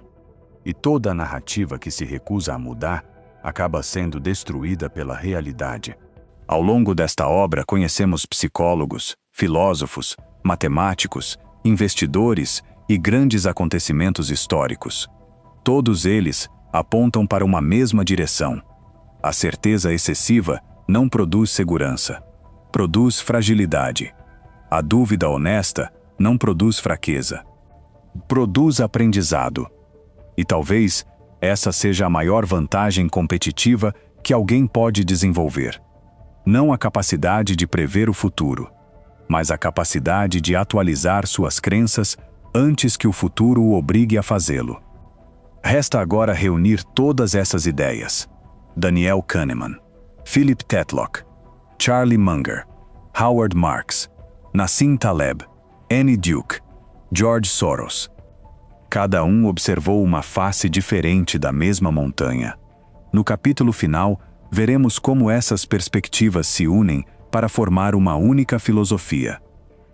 e toda a narrativa que se recusa a mudar acaba sendo destruída pela realidade. Ao longo desta obra, conhecemos psicólogos, filósofos, matemáticos, investidores e grandes acontecimentos históricos. Todos eles apontam para uma mesma direção. A certeza excessiva não produz segurança, produz fragilidade. A dúvida honesta não produz fraqueza, produz aprendizado. E talvez essa seja a maior vantagem competitiva que alguém pode desenvolver. Não a capacidade de prever o futuro, mas a capacidade de atualizar suas crenças antes que o futuro o obrigue a fazê-lo. Resta agora reunir todas essas ideias. Daniel Kahneman, Philip Tetlock, Charlie Munger, Howard Marks, Nassim Taleb, Annie Duke, George Soros. Cada um observou uma face diferente da mesma montanha. No capítulo final, veremos como essas perspectivas se unem para formar uma única filosofia.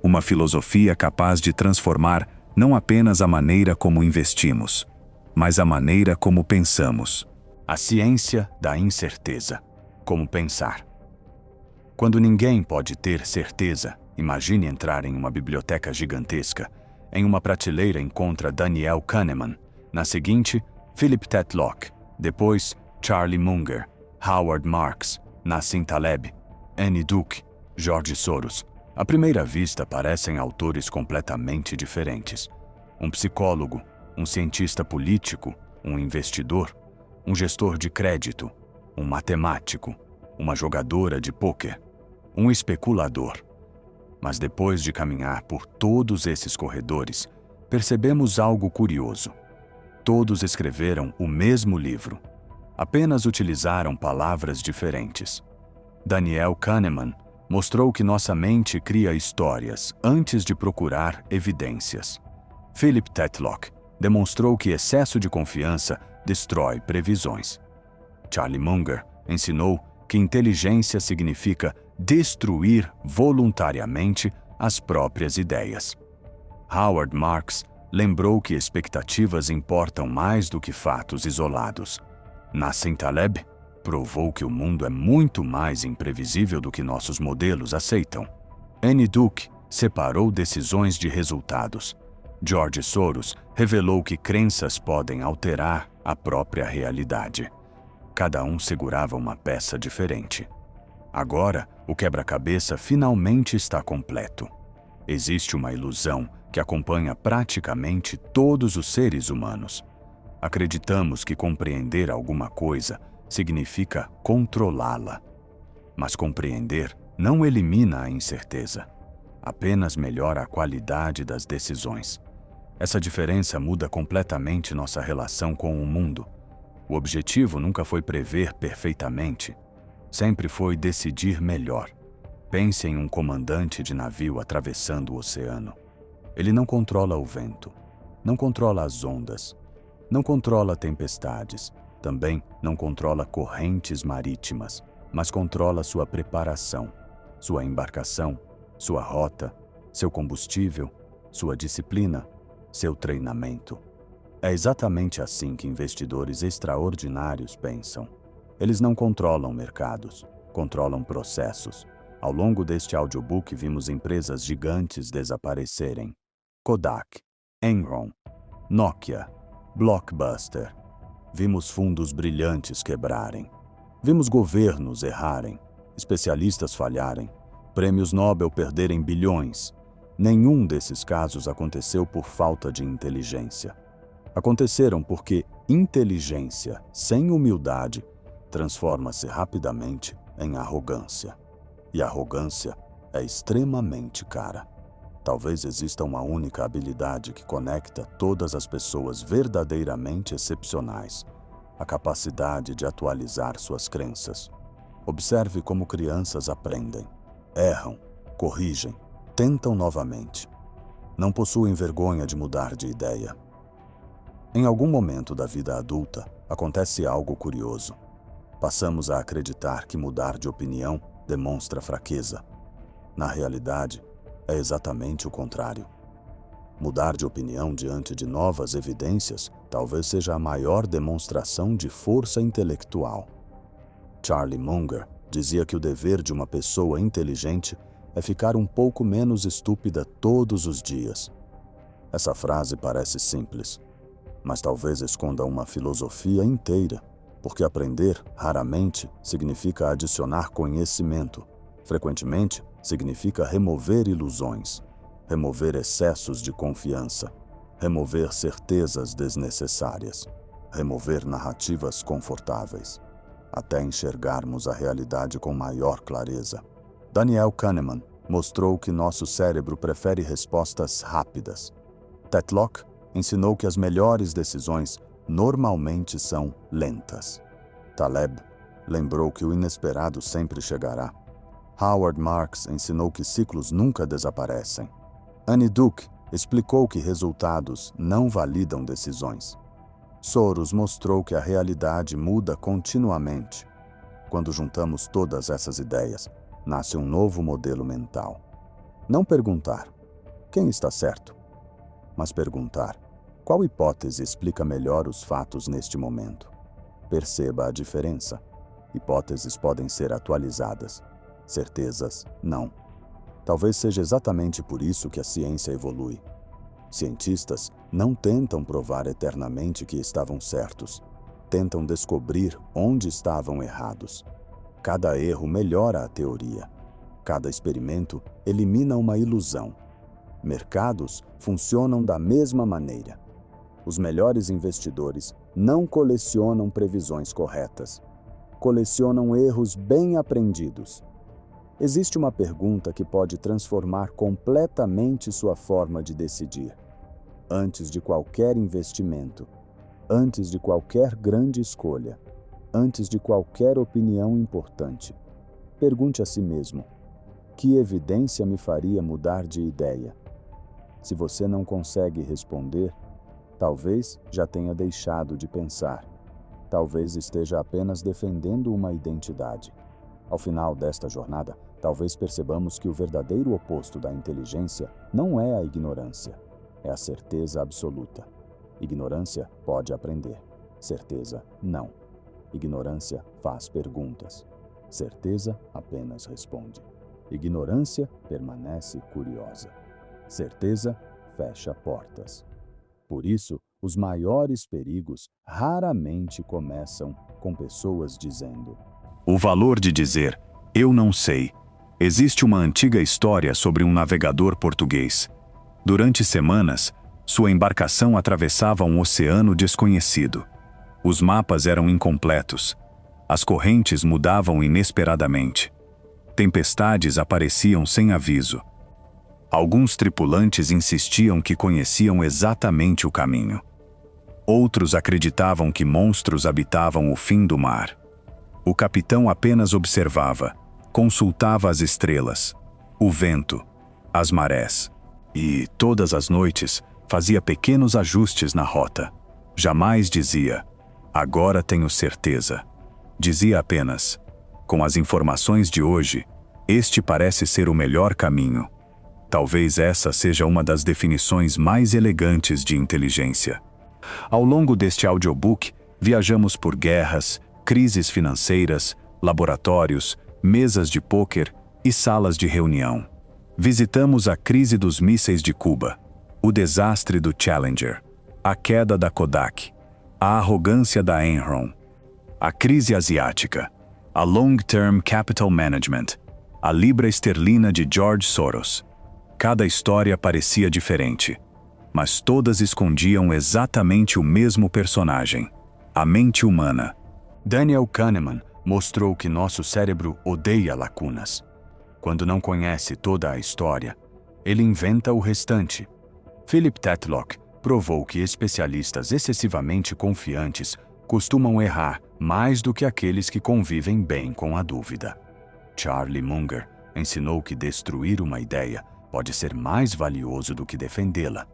Uma filosofia capaz de transformar não apenas a maneira como investimos, mas a maneira como pensamos. A ciência da incerteza. Como pensar. Quando ninguém pode ter certeza, imagine entrar em uma biblioteca gigantesca. Em uma prateleira encontra Daniel Kahneman. Na seguinte, Philip Tetlock. Depois, Charlie Munger, Howard Marks, Nassim Taleb, Annie Duke, George Soros. À primeira vista, parecem autores completamente diferentes. Um psicólogo, um cientista político, um investidor, um gestor de crédito, um matemático, uma jogadora de pôquer, um especulador. Mas depois de caminhar por todos esses corredores, percebemos algo curioso. Todos escreveram o mesmo livro. Apenas utilizaram palavras diferentes. Daniel Kahneman mostrou que nossa mente cria histórias antes de procurar evidências. Philip Tetlock demonstrou que excesso de confiança destrói previsões. Charlie Munger ensinou que inteligência significa destruir voluntariamente as próprias ideias. Howard Marks lembrou que expectativas importam mais do que fatos isolados. Nassim Taleb provou que o mundo é muito mais imprevisível do que nossos modelos aceitam. Annie Duke separou decisões de resultados. George Soros revelou que crenças podem alterar a própria realidade. Cada um segurava uma peça diferente. Agora, o quebra-cabeça finalmente está completo. Existe uma ilusão que acompanha praticamente todos os seres humanos. Acreditamos que compreender alguma coisa significa controlá-la. Mas compreender não elimina a incerteza, apenas melhora a qualidade das decisões. Essa diferença muda completamente nossa relação com o mundo. O objetivo nunca foi prever perfeitamente, sempre foi decidir melhor. Pense em um comandante de navio atravessando o oceano. Ele não controla o vento, não controla as ondas, não controla tempestades, também não controla correntes marítimas, mas controla sua preparação, sua embarcação, sua rota, seu combustível, sua disciplina, seu treinamento. É exatamente assim que investidores extraordinários pensam. Eles não controlam mercados, controlam processos. Ao longo deste audiobook vimos empresas gigantes desaparecerem. Kodak, Enron, Nokia, Blockbuster. Vimos fundos brilhantes quebrarem. Vimos governos errarem, especialistas falharem, prêmios Nobel perderem bilhões. Nenhum desses casos aconteceu por falta de inteligência. Aconteceram porque inteligência sem humildade transforma-se rapidamente em arrogância. E arrogância é extremamente cara. Talvez exista uma única habilidade que conecta todas as pessoas verdadeiramente excepcionais: a capacidade de atualizar suas crenças. Observe como crianças aprendem. Erram, corrigem, tentam novamente. Não possuem vergonha de mudar de ideia. Em algum momento da vida adulta, acontece algo curioso. Passamos a acreditar que mudar de opinião demonstra fraqueza. Na realidade, é exatamente o contrário. Mudar de opinião diante de novas evidências talvez seja a maior demonstração de força intelectual. Charlie Munger dizia que o dever de uma pessoa inteligente é ficar um pouco menos estúpida todos os dias. Essa frase parece simples, mas talvez esconda uma filosofia inteira, porque aprender raramente significa adicionar conhecimento. Frequentemente, significa remover ilusões, remover excessos de confiança, remover certezas desnecessárias, remover narrativas confortáveis, até enxergarmos a realidade com maior clareza. Daniel Kahneman mostrou que nosso cérebro prefere respostas rápidas. Tetlock ensinou que as melhores decisões normalmente são lentas. Taleb lembrou que o inesperado sempre chegará. Howard Marks ensinou que ciclos nunca desaparecem. Annie Duke explicou que resultados não validam decisões. Soros mostrou que a realidade muda continuamente. Quando juntamos todas essas ideias, nasce um novo modelo mental. Não perguntar quem está certo, mas perguntar qual hipótese explica melhor os fatos neste momento. Perceba a diferença. Hipóteses podem ser atualizadas, certezas não. Talvez seja exatamente por isso que a ciência evolui. Cientistas não tentam provar eternamente que estavam certos, tentam descobrir onde estavam errados. Cada erro melhora a teoria. Cada experimento elimina uma ilusão. Mercados funcionam da mesma maneira. Os melhores investidores não colecionam previsões corretas. Colecionam erros bem aprendidos. Existe uma pergunta que pode transformar completamente sua forma de decidir. Antes de qualquer investimento, antes de qualquer grande escolha, antes de qualquer opinião importante, pergunte a si mesmo: que evidência me faria mudar de ideia? Se você não consegue responder, talvez já tenha deixado de pensar. Talvez esteja apenas defendendo uma identidade. Ao final desta jornada, talvez percebamos que o verdadeiro oposto da inteligência não é a ignorância, é a certeza absoluta. Ignorância pode aprender, certeza não. Ignorância faz perguntas, certeza apenas responde. Ignorância permanece curiosa, certeza fecha portas. Por isso, os maiores perigos raramente começam com pessoas dizendo: o valor de dizer, eu não sei. Existe uma antiga história sobre um navegador português. Durante semanas, sua embarcação atravessava um oceano desconhecido. Os mapas eram incompletos. As correntes mudavam inesperadamente. Tempestades apareciam sem aviso. Alguns tripulantes insistiam que conheciam exatamente o caminho. Outros acreditavam que monstros habitavam o fim do mar. O capitão apenas observava, consultava as estrelas, o vento, as marés. E, todas as noites, fazia pequenos ajustes na rota. Jamais dizia, agora tenho certeza. Dizia apenas, com as informações de hoje, este parece ser o melhor caminho. Talvez essa seja uma das definições mais elegantes de inteligência. Ao longo deste audiobook, viajamos por guerras, crises financeiras, laboratórios, mesas de pôquer e salas de reunião. Visitamos a crise dos mísseis de Cuba, o desastre do Challenger, a queda da Kodak, a arrogância da Enron, a crise asiática, a Long-Term Capital Management, a libra esterlina de George Soros. Cada história parecia diferente, mas todas escondiam exatamente o mesmo personagem, a mente humana. Daniel Kahneman mostrou que nosso cérebro odeia lacunas. Quando não conhece toda a história, ele inventa o restante. Philip Tetlock provou que especialistas excessivamente confiantes costumam errar mais do que aqueles que convivem bem com a dúvida. Charlie Munger ensinou que destruir uma ideia pode ser mais valioso do que defendê-la.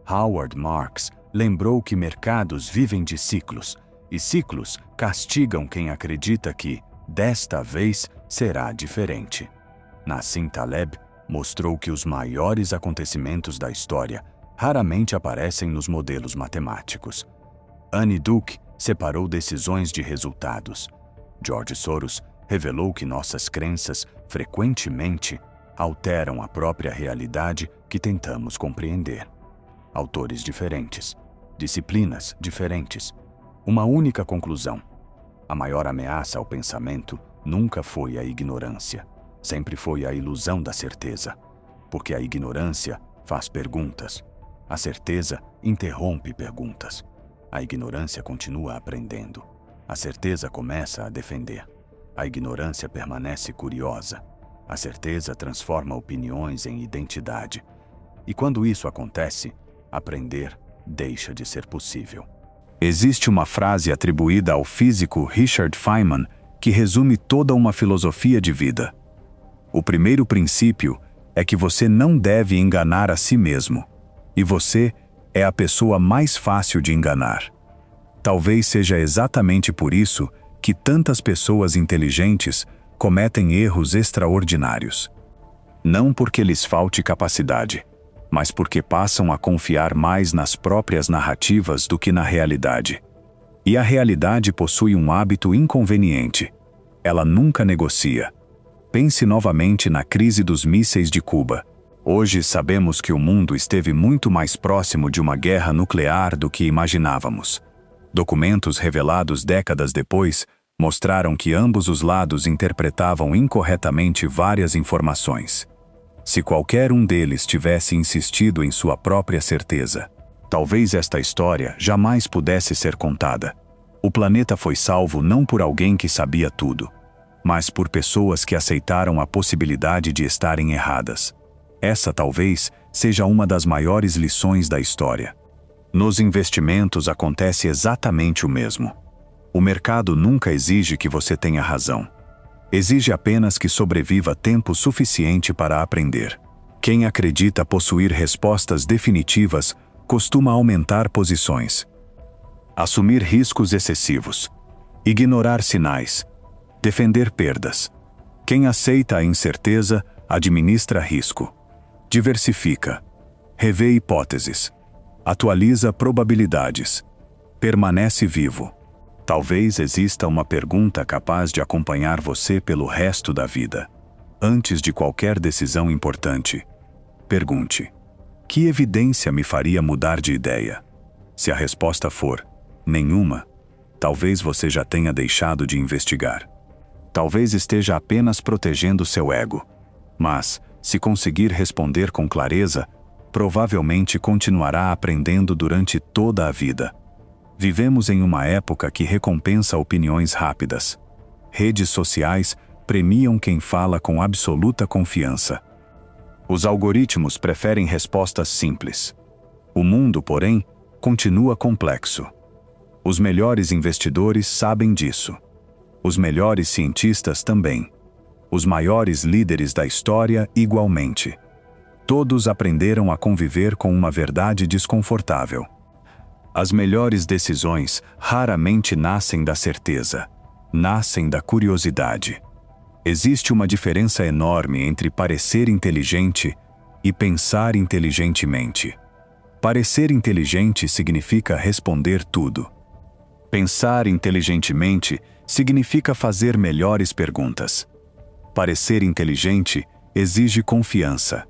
Howard Marks lembrou que mercados vivem de ciclos, e ciclos castigam quem acredita que, desta vez, será diferente. Nassim Taleb mostrou que os maiores acontecimentos da história raramente aparecem nos modelos matemáticos. Annie Duke separou decisões de resultados. George Soros revelou que nossas crenças, frequentemente, alteram a própria realidade que tentamos compreender. Autores diferentes, disciplinas diferentes, uma única conclusão. A maior ameaça ao pensamento nunca foi a ignorância, sempre foi a ilusão da certeza, porque a ignorância faz perguntas, a certeza interrompe perguntas, a ignorância continua aprendendo, a certeza começa a defender, a ignorância permanece curiosa. A certeza transforma opiniões em identidade. E quando isso acontece, aprender deixa de ser possível. Existe uma frase atribuída ao físico Richard Feynman que resume toda uma filosofia de vida. O primeiro princípio é que você não deve enganar a si mesmo. E você é a pessoa mais fácil de enganar. Talvez seja exatamente por isso que tantas pessoas inteligentes cometem erros extraordinários. Não porque lhes falte capacidade, mas porque passam a confiar mais nas próprias narrativas do que na realidade. E a realidade possui um hábito inconveniente. Ela nunca negocia. Pense novamente na crise dos mísseis de Cuba. Hoje sabemos que o mundo esteve muito mais próximo de uma guerra nuclear do que imaginávamos. Documentos revelados décadas depois mostraram que ambos os lados interpretavam incorretamente várias informações. Se qualquer um deles tivesse insistido em sua própria certeza, talvez esta história jamais pudesse ser contada. O planeta foi salvo não por alguém que sabia tudo, mas por pessoas que aceitaram a possibilidade de estarem erradas. Essa talvez seja uma das maiores lições da história. Nos investimentos acontece exatamente o mesmo. O mercado nunca exige que você tenha razão. Exige apenas que sobreviva tempo suficiente para aprender. Quem acredita possuir respostas definitivas costuma aumentar posições, assumir riscos excessivos, ignorar sinais, defender perdas. Quem aceita a incerteza administra risco, diversifica, revê hipóteses, atualiza probabilidades, permanece vivo. Talvez exista uma pergunta capaz de acompanhar você pelo resto da vida. Antes de qualquer decisão importante, pergunte: Que evidência me faria mudar de ideia? Se a resposta for nenhuma, talvez você já tenha deixado de investigar. Talvez esteja apenas protegendo seu ego. Mas, se conseguir responder com clareza, provavelmente continuará aprendendo durante toda a vida. Vivemos em uma época que recompensa opiniões rápidas. Redes sociais premiam quem fala com absoluta confiança. Os algoritmos preferem respostas simples. O mundo, porém, continua complexo. Os melhores investidores sabem disso. Os melhores cientistas também. Os maiores líderes da história igualmente. Todos aprenderam a conviver com uma verdade desconfortável. As melhores decisões raramente nascem da certeza, nascem da curiosidade. Existe uma diferença enorme entre parecer inteligente e pensar inteligentemente. Parecer inteligente significa responder tudo. Pensar inteligentemente significa fazer melhores perguntas. Parecer inteligente exige confiança.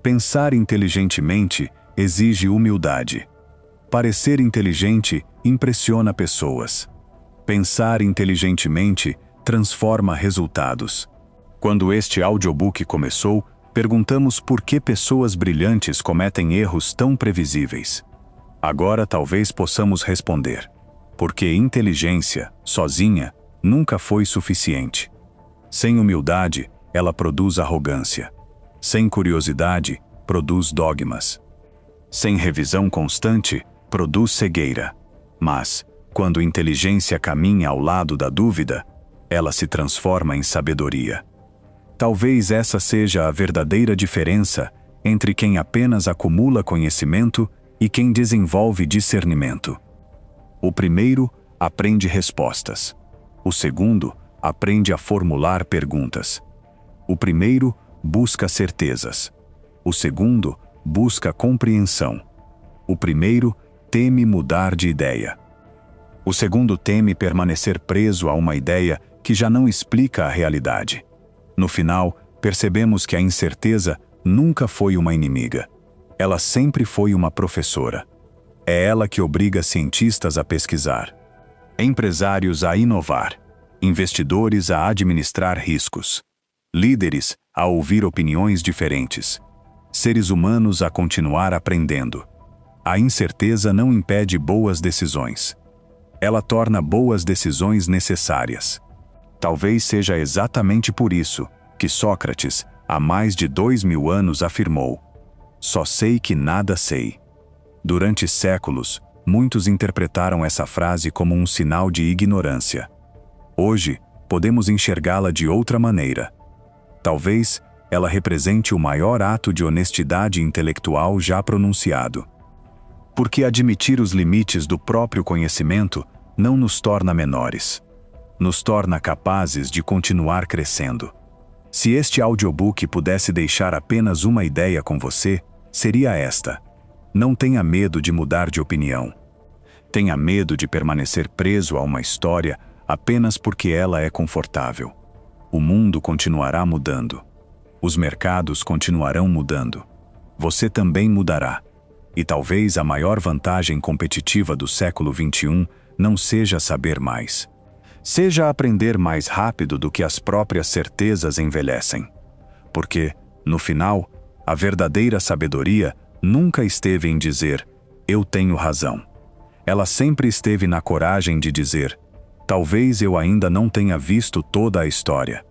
Pensar inteligentemente exige humildade. Parecer inteligente impressiona pessoas. Pensar inteligentemente transforma resultados. Quando este audiobook começou, perguntamos por que pessoas brilhantes cometem erros tão previsíveis. Agora talvez possamos responder. Porque inteligência, sozinha, nunca foi suficiente. Sem humildade, ela produz arrogância. Sem curiosidade, produz dogmas. Sem revisão constante, produz cegueira. Mas, quando inteligência caminha ao lado da dúvida, ela se transforma em sabedoria. Talvez essa seja a verdadeira diferença entre quem apenas acumula conhecimento e quem desenvolve discernimento. O primeiro aprende respostas. O segundo aprende a formular perguntas. O primeiro busca certezas. O segundo busca compreensão. O primeiro teme mudar de ideia. O segundo teme permanecer preso a uma ideia que já não explica a realidade. No final, percebemos que a incerteza nunca foi uma inimiga. Ela sempre foi uma professora. É ela que obriga cientistas a pesquisar, empresários a inovar, investidores a administrar riscos, líderes a ouvir opiniões diferentes, seres humanos a continuar aprendendo. A incerteza não impede boas decisões. Ela torna boas decisões necessárias. Talvez seja exatamente por isso que Sócrates, há mais de 2000 anos, afirmou: "Só sei que nada sei." Durante séculos, muitos interpretaram essa frase como um sinal de ignorância. Hoje, podemos enxergá-la de outra maneira. Talvez ela represente o maior ato de honestidade intelectual já pronunciado. Porque admitir os limites do próprio conhecimento não nos torna menores. Nos torna capazes de continuar crescendo. Se este audiobook pudesse deixar apenas uma ideia com você, seria esta: não tenha medo de mudar de opinião. Tenha medo de permanecer preso a uma história apenas porque ela é confortável. O mundo continuará mudando. Os mercados continuarão mudando. Você também mudará. E talvez a maior vantagem competitiva do século XXI não seja saber mais. Seja aprender mais rápido do que as próprias certezas envelhecem. Porque, no final, a verdadeira sabedoria nunca esteve em dizer, "eu tenho razão." Ela sempre esteve na coragem de dizer, "talvez eu ainda não tenha visto toda a história."